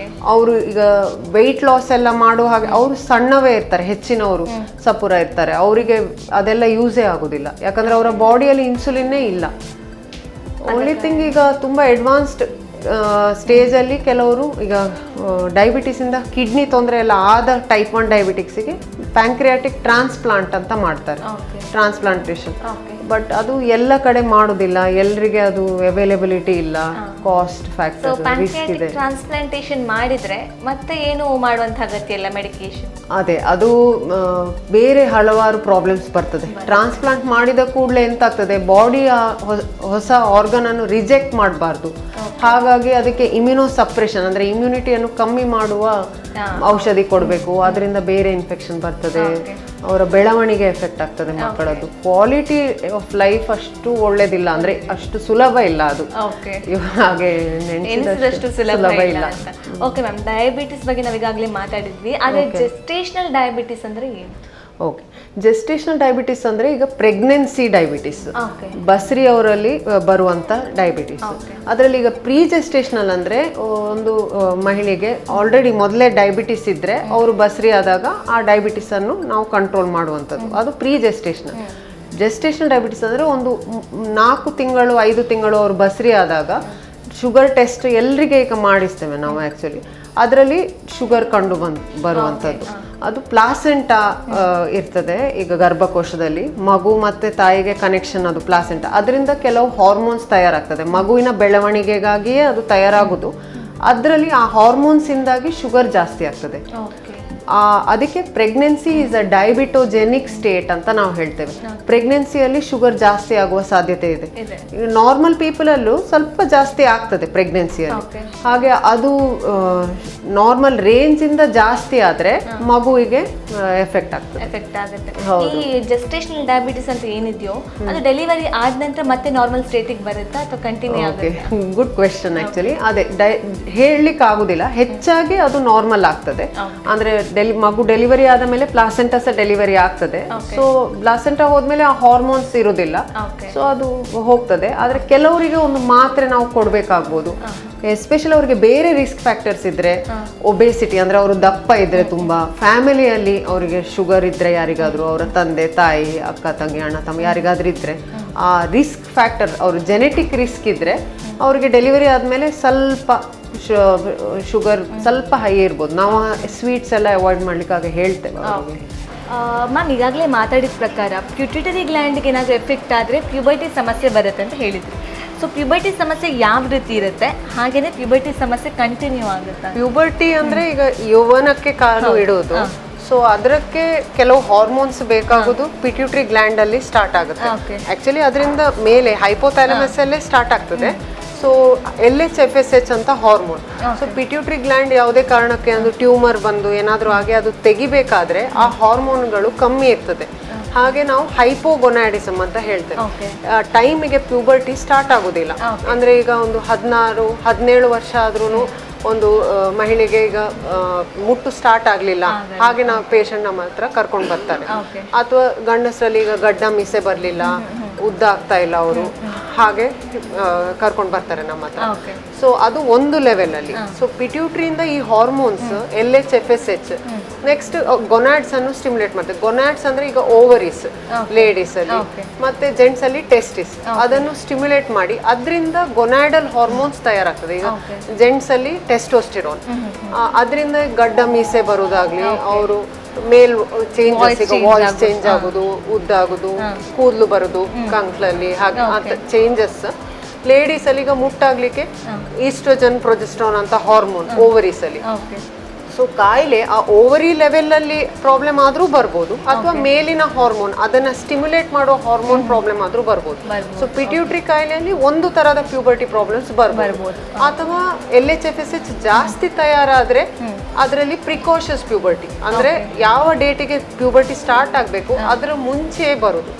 ಅವರು ಈಗ ವೆಯ್ಟ್ ಲಾಸ್ ಎಲ್ಲ ಮಾಡುವ ಹಾಗೆ, ಅವರು ಸಣ್ಣವೇ ಇರ್ತಾರೆ, ಹೆಚ್ಚಿನವರು ಸಪುರ ಇರ್ತಾರೆ, ಅವರಿಗೆ ಅದೆಲ್ಲ ಯೂಸೇ ಆಗೋದಿಲ್ಲ. ಯಾಕಂದ್ರೆ ಅವರ ಬಾಡಿಯಲ್ಲಿ ಇನ್ಸುಲಿನ್ನೇ ಇಲ್ಲ. ಓನ್ಲಿ ಥಿಂಗ್ ಈಗ ತುಂಬಾ ಅಡ್ವಾನ್ಸ್ಡ್ ಸ್ಟೇಜ್ ಅಲ್ಲಿ ಕೆಲವರು ಈಗ ಡಯಾಬಿಟಿಸ್ ಇಂದ ಕಿಡ್ನಿ ತೊಂದರೆ ಎಲ್ಲ ಆದ ಟೈಪ್ 1 ಡಯಾಬಿಟಿಕ್ಸಿಗೆ ಪ್ಯಾಂಕ್ರಿಯಾಟಿಕ್ ಟ್ರಾನ್ಸ್ಪ್ಲಾಂಟ್ ಅಂತ ಮಾಡ್ತಾರೆ, ಟ್ರಾನ್ಸ್ಪ್ಲಾಂಟೇಶನ್. ಬಟ್ ಅದು ಎಲ್ಲ ಕಡೆ ಮಾಡೋದಿಲ್ಲ, ಎಲ್ರಿಗೆ ಅದು ಅವೈಲೇಬಿಲಿಟಿ ಇಲ್ಲ, ಕಾಸ್ಟ್ ಫ್ಯಾಕ್ಟರ್, ರಿಸ್ಕ್ ಇದೆ. ಟ್ರಾನ್ಸ್ಪ್ಲಾಂಟೇಶನ್ ಮಾಡಿದ್ರೆ ಮತ್ತೆ ಏನು ಮಾಡುವಂತ ಅಗತ್ಯ ಇಲ್ಲ, ಮೆಡಿಕೇಶನ್. ಅದೇ, ಅದು ಬೇರೆ ಹಲವಾರು ಪ್ರಾಬ್ಲಮ್ಸ್ ಬರ್ತದೆ. ಟ್ರಾನ್ಸ್ಪ್ಲಾಂಟ್ ಮಾಡಿದ ಕೂಡಲೇ ಎಂತ ಆಗ್ತದೆ, ಬಾಡಿ ಹೊಸ ಆರ್ಗನ್ ಅನ್ನು ರಿಜೆಕ್ಟ್ ಮಾಡಬಾರ್ದು. ಹಾಗಾಗಿ ಅದಕ್ಕೆ ಇಮ್ಯುನೋ ಸಪ್ರೆಷನ್ ಅಂದ್ರೆ ಇಮ್ಯುನಿಟಿಯನ್ನು ಕಮ್ಮಿ ಮಾಡುವ ಔಷಧಿ ಕೊಡಬೇಕು. ಅದರಿಂದ ಬೇರೆ ಇನ್ಫೆಕ್ಷನ್ ಬರ್ತದೆ, ಅವರ ಬೆಳವಣಿಗೆ ಎಫೆಕ್ಟ್ ಆಗ್ತದೆ ಮಕ್ಕಳದ್ದು. ಕ್ವಾಲಿಟಿ ಆಫ್ ಲೈಫ್ ಅಷ್ಟು ಒಳ್ಳೇದಿಲ್ಲ, ಅಂದ್ರೆ ಅಷ್ಟು ಸುಲಭ ಇಲ್ಲ ಅದು, ಹಾಗೆ ನೆನೆಸಿದಷ್ಟು ಸುಲಭ ಇಲ್ಲ. ಓಕೆ ಮ್ಯಾಮ್, ಡಯಾಬಿಟಿಸ್ ಬಗ್ಗೆ ನಾವೀಗಾಗಲೇ ಮಾತಾಡಿದ್ವಿ. ಆದ್ರೆ ಜೆಸ್ಟೇಷನಲ್ ಡಯಾಬಿಟಿಸ್ ಅಂದ್ರೆ ಏನು? ಓಕೆ, ಜೆಸ್ಟೇಷನಲ್ ಡಯಾಬಿಟಿಸ್ ಅಂದರೆ ಈಗ ಪ್ರೆಗ್ನೆನ್ಸಿ ಡಯಾಬಿಟಿಸ್, ಓಕೆ ಬಸ್ರಿ ಅವರಲ್ಲಿ ಬರುವಂಥ ಡಯಾಬಿಟಿಸ್. ಅದರಲ್ಲಿ ಈಗ ಪ್ರೀ ಜೆಸ್ಟೇಷನಲ್ ಅಂದರೆ ಒಂದು ಮಹಿಳೆಗೆ ಆಲ್ರೆಡಿ ಮೊದಲೇ ಡಯಾಬಿಟಿಸ್ ಇದ್ದರೆ ಅವರು ಬಸ್ರಿ ಆದಾಗ ಆ ಡಯಾಬಿಟಿಸನ್ನು ನಾವು ಕಂಟ್ರೋಲ್ ಮಾಡುವಂಥದ್ದು, ಅದು ಪ್ರೀ ಜೆಸ್ಟೇಷನಲ್. ಜೆಸ್ಟೇಷನಲ್ ಡಯಾಬಿಟಿಸ್ ಅಂದರೆ ಒಂದು 4 ತಿಂಗಳು 5 ತಿಂಗಳು ಅವರು ಬಸ್ರಿ ಆದಾಗ ಶುಗರ್ ಟೆಸ್ಟ್ ಎಲ್ರಿಗೆ ಈಗ ಮಾಡಿಸ್ತೇವೆ ನಾವು ಆ್ಯಕ್ಚುಲಿ. ಅದರಲ್ಲಿ ಶುಗರ್ ಕಂಡು ಬರುವಂಥದ್ದು ಅದು ಪ್ಲಾಸೆಂಟಾ ಇರ್ತದೆ ಈಗ ಗರ್ಭಕೋಶದಲ್ಲಿ, ಮಗು ಮತ್ತು ತಾಯಿಗೆ ಕನೆಕ್ಷನ್ ಅದು ಪ್ಲಾಸೆಂಟಾ. ಅದರಿಂದ ಕೆಲವು ಹಾರ್ಮೋನ್ಸ್ ತಯಾರಾಗ್ತದೆ, ಮಗುವಿನ ಬೆಳವಣಿಗೆಗಾಗಿಯೇ ಅದು ತಯಾರಾಗೋದು. ಅದರಲ್ಲಿ ಆ ಹಾರ್ಮೋನ್ಸಿಂದಾಗಿ ಶುಗರ್ ಜಾಸ್ತಿ ಆಗ್ತದೆ. ಅದಕ್ಕೆ ಪ್ರೆಗ್ನೆನ್ಸಿ ಇಸ್ ಅ ಡಯಾಬಿಟೋಜೆನಿಕ್ ಸ್ಟೇಟ್ ಅಂತ ನಾವು ಹೇಳ್ತೇವೆ. ಪ್ರೆಗ್ನೆನ್ಸಿಯಲ್ಲಿ ಶುಗರ್ ಜಾಸ್ತಿ ಆಗುವ ಸಾಧ್ಯತೆ ಇದೆ. ನಾರ್ಮಲ್ ಪೀಪಲಲ್ಲೂ ಸ್ವಲ್ಪ ಜಾಸ್ತಿ ಆಗ್ತದೆ ಪ್ರೆಗ್ನೆನ್ಸಿಯಲ್ಲಿ. ಹಾಗೆ ಅದು ನಾರ್ಮಲ್ ರೇಂಜ್ ಇಂದ ಜಾಸ್ತಿ ಆದ್ರೆ ಮಗುವಿಗೆ ಎಫೆಕ್ಟ್ ಆಗುತ್ತೆ. ಈ ಜೆಸ್ಟೇಷನಲ್ ಡಯಾಬಿಟಿಸ್ ಅಂತ ಏನಿದೆಯೋ ಅದು ಡೆಲಿವರಿ ಆದ ನಂತರ ಮತ್ತೆ ನಾರ್ಮಲ್ ಸ್ಟೇಟಿಗೆ ಬರುತ್ತಾ ಅಥವಾ ಕಂಟಿನ್ಯೂ ಆಗುತ್ತೆ? Good question. ಆಕ್ಚುಲಿ ಅದೇ ಹೇಳಲಿಕ್ಕೆ ಆಗುದಿಲ್ಲ, ಹೆಚ್ಚಾಗಿ ಅದು ನಾರ್ಮಲ್ ಆಗ್ತದೆ. ಅಂದ್ರೆ ಮಗು ಡೆಲಿವರಿ ಆದ ಮೇಲೆ ಪ್ಲಾಸೆಂಟಾ ಸಹ ಡೆಲಿವರಿ ಆಗ್ತದೆ. ಸೊ ಪ್ಲಾಸೆಂಟಾ ಹೋದ್ಮೇಲೆ ಆ ಹಾರ್ಮೋನ್ಸ್ ಇರುವುದಿಲ್ಲ, ಸೊ ಅದು ಹೋಗ್ತದೆ. ಆದ್ರೆ ಕೆಲವರಿಗೆ ಒಂದು ಮಾತ್ರೆ ನಾವು ಕೊಡ್ಬೇಕಾಗ್ಬೋದು, ಎಸ್ಪೆಷಲಿ ಅವ್ರಿಗೆ ಬೇರೆ ರಿಸ್ಕ್ ಫ್ಯಾಕ್ಟರ್ಸ್ ಇದ್ರೆ, ಒಬೇಸಿಟಿ ಅಂದ್ರೆ ಅವರು ದಪ್ಪ ಇದ್ರೆ, ತುಂಬಾ ಫ್ಯಾಮಿಲಿಯಲ್ಲಿ ಅವರಿಗೆ ಶುಗರ್ ಇದ್ರೆ, ಯಾರಿಗಾದ್ರೂ ಅವರ ತಂದೆ ತಾಯಿ ಅಕ್ಕ ತಂಗಿ ಅಣ್ಣ ತಮ್ಮ ಯಾರಿಗಾದ್ರೂ ಇದ್ರೆ ಆ ರಿಸ್ಕ್ ಫ್ಯಾಕ್ಟರ್, ಅವರು ಜೆನೆಟಿಕ್ ರಿಸ್ಕ್ ಇದ್ರೆ ಅವ್ರಿಗೆ ಡೆಲಿವರಿ ಆದ್ಮೇಲೆ ಸ್ವಲ್ಪ ಶುಗರ್ ಸ್ವಲ್ಪ ಹೈ ಇರ್ಬೋದು. ನಾವು ಸ್ವೀಟ್ಸ್ ಎಲ್ಲ ಅವಾಯ್ಡ್ ಮಾಡ್ಲಿಕ್ಕೆ ಹೇಳ್ತೇವೆ. ಮ್ಯಾಮ್, ಈಗಾಗಲೇ ಮಾತಾಡಿದ ಪ್ರಕಾರ ಪ್ಯೂಟಿಟರಿ ಗ್ಲ್ಯಾಂಡ್ಗೆ ಏನಾದರೂ ಎಫೆಕ್ಟ್ ಆದರೆ ಪ್ಯೂಬರ್ಟಿ ಸಮಸ್ಯೆ ಬರುತ್ತೆ ಅಂತ ಹೇಳಿದ್ರಿ. ಸೊ ಪ್ಯೂಬರ್ಟಿ ಸಮಸ್ಯೆ ಯಾವ ರೀತಿ ಇರುತ್ತೆ, ಹಾಗೇನೆ ಪ್ಯೂಬರ್ಟಿ ಸಮಸ್ಯೆ ಕಂಟಿನ್ಯೂ ಆಗುತ್ತೆ? ಪ್ಯೂಬರ್ಟಿ ಅಂದ್ರೆ ಈಗ ಯೌವನಕ್ಕೆ ಕಾಲು ಇಡೋದು. ಸೊ ಅದಕ್ಕೆ ಕೆಲವು ಹಾರ್ಮೋನ್ಸ್ ಬೇಕಾಗೋದು ಪಿಟ್ಯೂಟರಿ ಗ್ಲ್ಯಾಂಡ್ ಅಲ್ಲಿ ಸ್ಟಾರ್ಟ್ ಆಗುತ್ತೆ. ಆಕ್ಚುಲಿ ಅದರಿಂದ ಮೇಲೆ ಹೈಪೋಥಾಲಮಸ್ ಅಲ್ಲೇ ಸ್ಟಾರ್ಟ್ ಆಗ್ತದೆ. ಸೊ LHFSH ಅಂತ ಹಾರ್ಮೋನ್. ಸೊ ಪಿಟ್ಯೂಟರಿ ಗ್ಲ್ಯಾಂಡ್ ಯಾವುದೇ ಕಾರಣಕ್ಕೆ ಒಂದು ಟ್ಯೂಮರ್ ಬಂದು ಏನಾದರೂ ಆಗಿ ಅದು ತೆಗಿಬೇಕಾದ್ರೆ ಆ ಹಾರ್ಮೋನ್ಗಳು ಕಮ್ಮಿ ಇರ್ತದೆ. ಹಾಗೆ ನಾವು ಹೈಪೋಗೊನಾಡಿಸಮ್ ಅಂತ ಹೇಳ್ತೇವೆ. ಟೈಮಿಗೆ ಪ್ಯೂಬರ್ಟಿ ಸ್ಟಾರ್ಟ್ ಆಗೋದಿಲ್ಲ. ಅಂದ್ರೆ ಈಗ ಒಂದು 16-17 ವರ್ಷ ಆದ್ರೂ ಒಂದು ಮಹಿಳೆಗೆ ಈಗ ಮುಟ್ಟು ಸ್ಟಾರ್ಟ್ ಆಗಲಿಲ್ಲ, ಹಾಗೆ ನಾವು ಪೇಷಂಟ್ ನಮ್ಮ ಹತ್ರ ಕರ್ಕೊಂಡು ಬರ್ತಾರೆ. ಅಥವಾ ಗಂಡಸರಲ್ಲಿ ಈಗ ಗಡ್ಡ ಮೀಸೆ ಬರಲಿಲ್ಲ, ಉದ್ದ ಆಗ್ತಾ ಇಲ್ಲ ಅವರು, ಹಾಗೆ ಕರ್ಕೊಂಡು ಬರ್ತಾರೆ ನಮ್ಮ ಹತ್ರ. ಸೊ ಅದು ಒಂದು ಲೆವೆಲ್ ಅಲ್ಲಿ. ಸೊ ಪಿಟ್ಯೂಟ್ರಿಯಿಂದ ಈ ಹಾರ್ಮೋನ್ಸ್ LHFSH ನೆಕ್ಸ್ಟ್ ಗೊನಾಡ್ಸ್ ಅನ್ನು ಸ್ಟಿಮ್ಯುಲೇಟ್ ಮಾಡ್ತದೆ. ಗೊನಾಡ್ಸ್ ಅಂದ್ರೆ ಈಗ ಓವರೀಸ್ ಲೇಡೀಸ್ ಅಲ್ಲಿ ಮತ್ತೆ ಜೆಂಟ್ಸ್ ಅಲ್ಲಿ ಟೆಸ್ಟಿಸ್, ಅದನ್ನು ಸ್ಟಿಮ್ಯುಲೇಟ್ ಮಾಡಿ ಅದರಿಂದ ಗೊನಾಡಲ್ ಹಾರ್ಮೋನ್ಸ್ ತಯಾರಾಗ್ತದೆ. ಈಗ ಜೆಂಟ್ಸ್ ಅಲ್ಲಿ ಟೆಸ್ಟೋಸ್ಟಿರೋನ್, ಅದರಿಂದ ಗಡ್ಡ ಮೀಸೆ ಬರುವುದಾಗ್ಲಿ, ಅವರು ಮೇಲ್ ಚೇಂಜಸ್, ಈಗ ವಾಯ್ಸ್ ಚೇಂಜ್ ಆಗೋದು, ಉದ್ದಾಗೋದು, ಕೂದಲು ಬರೋದು ಕಂಕ್ಲಲ್ಲಿ, ಹಾಗೆ ಚೇಂಜಸ್. ಲೇಡೀಸ್ ಅಲ್ಲಿ ಈಗ ಮುಟ್ಟಾಗ್ಲಿಕ್ಕೆ ಈಸ್ಟ್ರೋಜನ್ ಪ್ರೊಜೆಸ್ಟ್ರಾನ್ ಅಂತ ಹಾರ್ಮೋನ್ ಓವರೀಸ್ ಅಲ್ಲಿ. ಸೊ ಕಾಯಿಲೆ ಆ ಓವರಿ ಲೆವೆಲ್ ಅಲ್ಲಿ ಪ್ರಾಬ್ಲಮ್ ಆದ್ರೂ ಬರ್ಬೋದು, ಅಥವಾ ಮೇಲಿನ ಹಾರ್ಮೋನ್ ಅದನ್ನ ಸ್ಟಿಮ್ಯುಲೇಟ್ ಮಾಡೋ ಹಾರ್ಮೋನ್ ಪ್ರಾಬ್ಲಮ್ ಆದ್ರೂ ಬರ್ಬೋದು. ಸೊ ಪಿಟ್ಯೂಟರಿ ಕಾಯಿಲೆಯಲ್ಲಿ ಒಂದು ತರದ ಪ್ಯೂಬರ್ಟಿ ಪ್ರಾಬ್ಲಮ್ಸ್ ಬರ್ಬೋದು. ಅಥವಾ LHFSH ಜಾಸ್ತಿ ತಯಾರಾದ್ರೆ ಅದರಲ್ಲಿ ಪ್ರಿಕಾಷಸ್ ಪ್ಯೂಬರ್ಟಿ, ಅಂದ್ರೆ ಯಾವ ಡೇಟಿಗೆ ಪ್ಯೂಬರ್ಟಿ ಸ್ಟಾರ್ಟ್ ಆಗಬೇಕು ಅದರ ಮುಂಚೆ ಬರೋದು.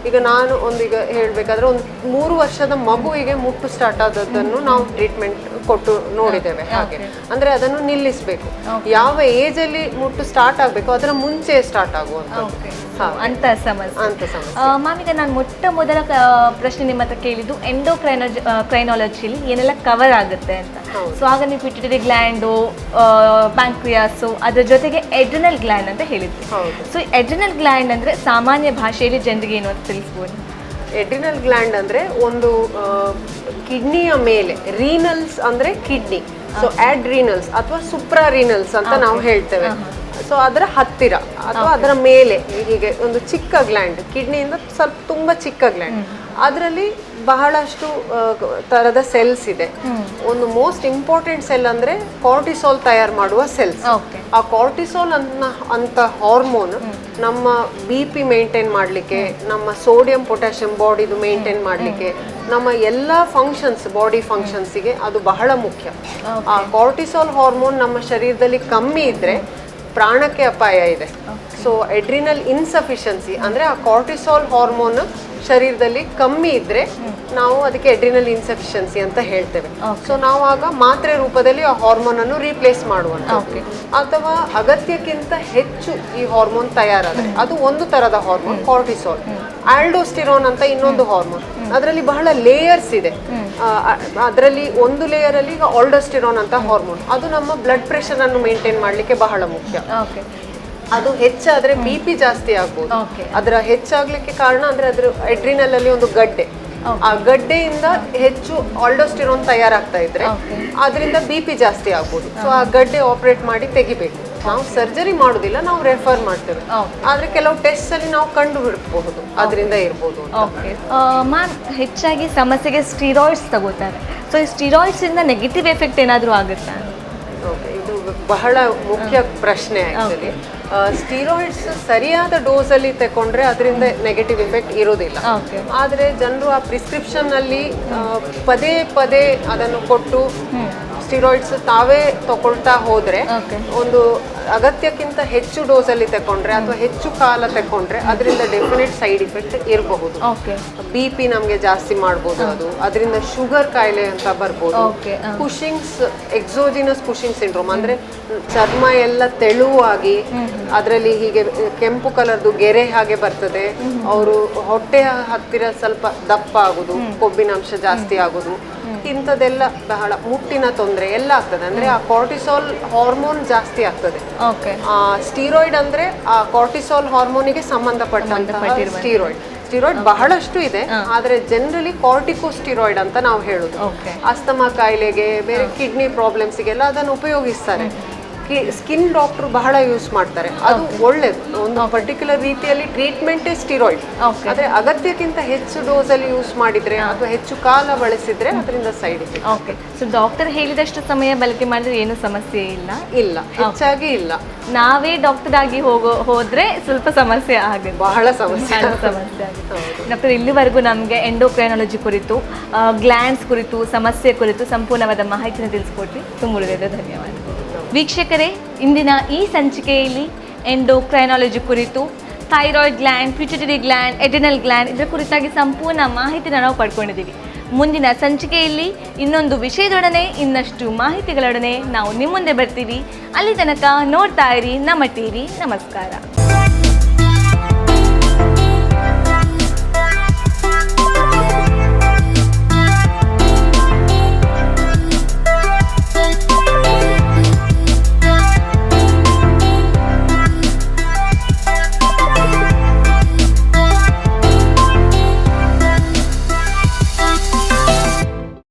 ಈಗ ನಾನು ಈಗ ಹೇಳ್ಬೇಕಾದ್ರೆ ಒಂದು 3 ವರ್ಷದ ಮಗುವಿಗೆ ಮುಟ್ಟು ಸ್ಟಾರ್ಟ್ ಆದದ್ದನ್ನು ನಾವು ಟ್ರೀಟ್ಮೆಂಟ್ ಕೊಟ್ಟು ನೋಡಿದ್ದೇವೆ. ಹಾಗೆ ಅಂದ್ರೆ ಅದನ್ನು ನಿಲ್ಲಿಸಬೇಕು. ಯಾವ ಏಜ್ ಅಲ್ಲಿ ಮುಟ್ಟು ಸ್ಟಾರ್ಟ್ ಆಗಬೇಕು ಅದರ ಮುಂಚೆ ಸ್ಟಾರ್ಟ್ ಆಗುವಂಥದ್ದು ಅಂತ ಸಮಸ್ಯೆ. ಮ್ಯಾಮ್, ಈಗ ನಾನು ಮೊದಲ ಪ್ರಶ್ನೆ ನಿಮ್ಮ ಹತ್ರ ಕೇಳಿದ್ದು ಎಂಡೋಕ್ರೈನಾಲಜಿಯಲ್ಲಿ ಏನೆಲ್ಲ ಕವರ್ ಆಗುತ್ತೆ ಅಂತ. ಸೊ ಆಗ ನೀವು ಪಿಟ್ಯೂಟರಿ ಗ್ಲ್ಯಾಂಡು, ಪ್ಯಾಂಕ್ರಿಯಾಸು, ಅದ್ರ ಜೊತೆಗೆ ಎಡ್ರಿನಲ್ ಗ್ಲ್ಯಾಂಡ್ ಅಂತ ಹೇಳಿದ್ವಿ. ಸೊ ಎಡ್ರಿನಲ್ ಗ್ಲ್ಯಾಂಡ್ ಅಂದ್ರೆ ಸಾಮಾನ್ಯ ಭಾಷೆಯಲ್ಲಿ ಜನರಿಗೆ ಏನು ಅಂತ ತಿಳಿಸ್ಬೋದು? ಎಡ್ರಿನಲ್ ಗ್ಲ್ಯಾಂಡ್ ಅಂದ್ರೆ ಒಂದು ಕಿಡ್ನಿಯ ಮೇಲೆ, ರೀನಲ್ಸ್ ಅಂದ್ರೆ ಕಿಡ್ನಿ, ಸೊ ಅಡ್ರಿನಲ್ಸ್ ಅಥವಾ ಸುಪ್ರಾರೀನಲ್ಸ್ ಅಂತ ನಾವು ಹೇಳ್ತೇವೆ. ಸೊ ಅದರ ಹತ್ತಿರ ಅಥವಾ ಅದರ ಮೇಲೆ ಹೀಗೆ ಒಂದು ಚಿಕ್ಕ ಗ್ಲ್ಯಾಂಡ್, ಕಿಡ್ನಿಯಿಂದ ಸ್ವಲ್ಪ ತುಂಬಾ ಚಿಕ್ಕ ಗ್ಲ್ಯಾಂಡ್, ಅದರಲ್ಲಿ ಬಹಳಷ್ಟು ತರದ ಸೆಲ್ಸ್ ಇದೆ. ಒಂದು ಮೋಸ್ಟ್ ಇಂಪಾರ್ಟೆಂಟ್ ಸೆಲ್ ಅಂದ್ರೆ ಕಾರ್ಟಿಸಾಲ್ ತಯಾರು ಮಾಡುವ ಸೆಲ್ಸ್. ಆ ಕಾರ್ಟಿಸಾಲ್ ಅಂತ ಹಾರ್ಮೋನ್ ನಮ್ಮ BP ಮೇಂಟೈನ್ ಮಾಡಲಿಕ್ಕೆ, ನಮ್ಮ ಸೋಡಿಯಂ ಪೊಟ್ಯಾಷಿಯಂ ಬಾಡಿದು ಮೇಂಟೈನ್ ಮಾಡಲಿಕ್ಕೆ, ನಮ್ಮ ಎಲ್ಲ ಫಂಕ್ಷನ್ಸ್, ಬಾಡಿ ಫಂಕ್ಷನ್ಸಿಗೆ ಅದು ಬಹಳ ಮುಖ್ಯ. ಆ ಕಾರ್ಟಿಸಾಲ್ ಹಾರ್ಮೋನ್ ನಮ್ಮ ಶರೀರದಲ್ಲಿ ಕಮ್ಮಿ ಇದ್ರೆ ಪ್ರಾಣಕ್ಕೆ ಅಪಾಯ ಇದೆ. ಸೊ ಎಡ್ರಿನಲ್ ಇನ್ಸಫಿಷಿಯನ್ಸಿ ಅಂದ್ರೆ ಆ ಕಾರ್ಟಿಸಾಲ್ ಹಾರ್ಮೋನ್ ಶರೀರದಲ್ಲಿ ಕಮ್ಮಿ ಇದ್ರೆ ನಾವು ಅದಕ್ಕೆ ಎಡ್ರಿನಲ್ ಇನ್ಸಫಿಷಿಯನ್ಸಿ ಅಂತ ಹೇಳ್ತೇವೆ. ಸೊ ನಾವು ಆಗ ಮಾತ್ರೆ ರೂಪದಲ್ಲಿ ಆ ಹಾರ್ಮೋನ್ ಅನ್ನು ರೀಪ್ಲೇಸ್ ಮಾಡುವಂತ, ಅಥವಾ ಅಗತ್ಯಕ್ಕಿಂತ ಹೆಚ್ಚು ಈ ಹಾರ್ಮೋನ್ ತಯಾರಾದ್ರೆ, ಅದು ಒಂದು ತರದ ಹಾರ್ಮೋನ್ ಕಾರ್ಟಿಸಾಲ್. ಆಲ್ಡೋಸ್ಟಿರೋನ್ ಅಂತ ಇನ್ನೊಂದು ಹಾರ್ಮೋನ್, ಅದರಲ್ಲಿ ಬಹಳ ಲೇಯರ್ಸ್ ಇದೆ. ಅದರಲ್ಲಿ ಒಂದು ಲೇಯರ್ ಅಲ್ಲಿ ಈಗ ಆಲ್ಡೋಸ್ಟಿರೋನ್ ಅಂತ ಹಾರ್ಮೋನ್, ಅದು ನಮ್ಮ ಬ್ಲಡ್ ಪ್ರೆಷರ್ ಅನ್ನು ಮೇಂಟೈನ್ ಮಾಡ್ಲಿಕ್ಕೆ ಬಹಳ ಮುಖ್ಯ. ಅದು ಹೆಚ್ಚಾದ್ರೆ BP ಜಾಸ್ತಿ ಆಗ್ಬೋದು. ಅದರ ಹೆಚ್ಚಾಗ್ಲಿಕ್ಕೆ ಕಾರಣ ಅಂದ್ರೆ ಅದ್ರ ಎಡ್ರಿನಲ್ ಅಲ್ಲಿ ಒಂದು ಗಡ್ಡೆ, ಆ ಗಡ್ಡೆಯಿಂದ ಹೆಚ್ಚು ಆಲ್ಡೋಸ್ಟಿರೋನ್ ತಯಾರಾಗ್ತಾ ಇದ್ರೆ ಅದರಿಂದ BP ಜಾಸ್ತಿ ಆಗ್ಬೋದು. ಸೊ ಆ ಗಡ್ಡೆ ಆಪರೇಟ್ ಮಾಡಿ ತೆಗಿಬೇಕು. ನಾವು ಸರ್ಜರಿ ಮಾಡುದಿಲ್ಲ, ನಾವು ರೆಫರ್ ಮಾಡ್ತೇವೆ. ಆದ್ರೆ ಕೆಲವು ಟೆಸ್ಟ್ ಅಲ್ಲಿ ನಾವು ಕಂಡು ಹಿಡಬಹುದು ಅದರಿಂದ ಇರ್ಬೋದು. ಮ್ಯಾಮ್, ಹೆಚ್ಚಾಗಿ ಸಮಸ್ಯೆಗೆ ಸ್ಟೀರಾಯ್ಡ್ಸ್ ತಗೋತಾರೆ. ಸೊ ಈ ಸ್ಟೀರಾಯ್ಡ್ಸ್ ಇಂದ ನೆಗೆಟಿವ್ ಎಫೆಕ್ಟ್ ಏನಾದರೂ ಆಗುತ್ತಾ? ಇದು ಬಹಳ ಮುಖ್ಯ ಪ್ರಶ್ನೆ. ಆಕ್ಚುಲಿ ಸ್ಟೀರಾಯ್ಡ್ಸ್ ಸರಿಯಾದ ಡೋಸ್ ಅಲ್ಲಿ ತಕೊಂಡ್ರೆ ಅದರಿಂದ ನೆಗೆಟಿವ್ ಎಫೆಕ್ಟ್ ಇರೋದಿಲ್ಲ. ಆದ್ರೆ ಜನರು ಆ ಪ್ರಿಸ್ಕ್ರಿಪ್ಷನ್ ಅಲ್ಲಿ ಪದೇ ಪದೇ ಅದನ್ನು ಕೊಟ್ಟು ಸ್ಟೀರಾಯ್ಡ್ಸ್ ತಾವೇ ತಗೊಳ್ತಾ ಹೋದ್ರೆ, ಒಂದು ಅಗತ್ಯಕ್ಕಿಂತ ಹೆಚ್ಚು ಡೋಸ್ ಅಲ್ಲಿ ತಕೊಂಡ್ರೆ ಅಥವಾ ಹೆಚ್ಚು ಕಾಲ ತಕೊಂಡ್ರೆ ಅದರಿಂದ ಡೆಫಿನೆಟ್ ಸೈಡ್ ಇಫೆಕ್ಟ್ ಇರಬಹುದು. BP ನಮ್ಗೆ ಜಾಸ್ತಿ ಮಾಡ್ಬೋದು, ಅದರಿಂದ ಶುಗರ್ ಕಾಯಿಲೆ ಅಂತ ಬರ್ಬೋದು. ಕುಶಿಂಗ್ಸ್, ಎಕ್ಸೋಜಿನಸ್ ಕುಶಿಂಗ್ ಸಿಂಡ್ರೋಮ್ ಅಂದ್ರೆ ಚರ್ಮ ಎಲ್ಲ ತೆಳುವಾಗಿ ಅದರಲ್ಲಿ ಹೀಗೆ ಕೆಂಪು ಕಲರ್ದು ಗೆರೆ ಹಾಗೆ ಬರ್ತದೆ. ಅವರು ಹೊಟ್ಟೆ ಹತ್ತಿರ ಸ್ವಲ್ಪ ದಪ್ಪ ಆಗುದು, ಕೊಬ್ಬಿನಾಂಶ ಜಾಸ್ತಿ ಆಗುದು, ಇಂಥದ್ದೆಲ್ಲ ಬಹಳ ಮುಟ್ಟಿನ ತೊಂದರೆ ಎಲ್ಲ ಆಗ್ತದೆ. ಅಂದ್ರೆ ಆ ಕಾರ್ಟಿಸಾಲ್ ಹಾರ್ಮೋನ್ ಜಾಸ್ತಿ ಆಗ್ತದೆ. ಸ್ಟೀರಾಯ್ಡ್ ಅಂದ್ರೆ ಆ ಕಾರ್ಟಿಸಾಲ್ ಹಾರ್ಮೋನಿಗೆ ಸಂಬಂಧಪಟ್ಟಂತಹ ಸ್ಟೀರಾಯ್ಡ್ ಬಹಳಷ್ಟು ಇದೆ. ಆದ್ರೆ ಜನರಲಿ ಕಾರ್ಟಿಕೋಸ್ಟಿರಾಯ್ಡ್ ಅಂತ ನಾವು ಹೇಳುದು. ಅಸ್ತಮಾ ಕಾಯಿಲೆಗೆ, ಬೇರೆ ಕಿಡ್ನಿ ಪ್ರಾಬ್ಲಮ್ಸ್ಗೆಲ್ಲ ಅದನ್ನು ಉಪಯೋಗಿಸ್ತಾರೆ. ಸ್ಕಿನ್ ಡಾಕ್ಟರ್ ಬಹಳ ಯೂಸ್ ಮಾಡ್ತಾರೆ. ಅದು ಒಳ್ಳೇದು, ಒಂದು ಪರ್ಟಿಕ್ಯುಲರ್ ರೀತಿಯಲ್ಲಿ ಟ್ರೀಟ್ಮೆಂಟೇ ಸ್ಟೀರಾಯ್ಡ್. ಆದ್ರೆ ಅಗತ್ಯಕ್ಕಿಂತ ಹೆಚ್ಚು ಡೋಸ್ ಅಲ್ಲಿ ಯೂಸ್ ಮಾಡಿದ್ರೆ ಅಥವಾ ಹೆಚ್ಚು ಕಾಲ ಬಳಸಿದ್ರೆ ಅದರಿಂದ side effect. Okay, so doctor ಹೇಳಿದಷ್ಟು ಸಮಯ ಬಳಕೆ ಮಾಡಿದ್ರೆ ಏನು ಸಮಸ್ಯೆ ಇಲ್ಲ, ಹೆಚ್ಚಾಗಿ ಇಲ್ಲ. ನಾವೇ ಡಾಕ್ಟರ್ ಆಗಿ ಹೋದ್ರೆ ಸ್ವಲ್ಪ ಸಮಸ್ಯೆ ಆಗುತ್ತೆ, ಬಹಳ ಸಮಸ್ಯೆ ಆಗುತ್ತೆ. ಡಾಕ್ಟರ್, ಇಲ್ಲಿವರೆಗೂ ನಮಗೆ ಎಂಡೋಕ್ರೈನಾಲಜಿ ಕುರಿತು, ಗ್ಲ್ಯಾಂಡ್ಸ್ ಕುರಿತು, ಸಮಸ್ಯೆ ಕುರಿತು ಸಂಪೂರ್ಣವಾದ ಮಾಹಿತಿನ ತಿಳಿಸ್ಕೊಟ್ರಿ. ತುಂಬ ಧನ್ಯವಾದ. ವೀಕ್ಷಕರೇ, ಇಂದಿನ ಈ ಸಂಚಿಕೆಯಲ್ಲಿ ಎಂಡೋಕ್ರೈನಾಲಜಿ ಕುರಿತು, thyroid gland, pituitary gland, adrenal gland ಇದರ ಕುರಿತಾಗಿ ಸಂಪೂರ್ಣ ಮಾಹಿತಿನ ನಾವು ಪಡ್ಕೊಂಡಿದ್ದೀವಿ. ಮುಂದಿನ ಸಂಚಿಕೆಯಲ್ಲಿ ಇನ್ನೊಂದು ವಿಷಯದೊಡನೆ, ಇನ್ನಷ್ಟು ಮಾಹಿತಿಗಳೊಡನೆ ನಾವು ನಿಮ್ಮ ಮುಂದೆ ಬರ್ತೀವಿ. ಅಲ್ಲಿ ತನಕ ನೋಡ್ತಾ ಇರಿ ನಮ್ಮ ಟಿವಿ. ನಮಸ್ಕಾರ.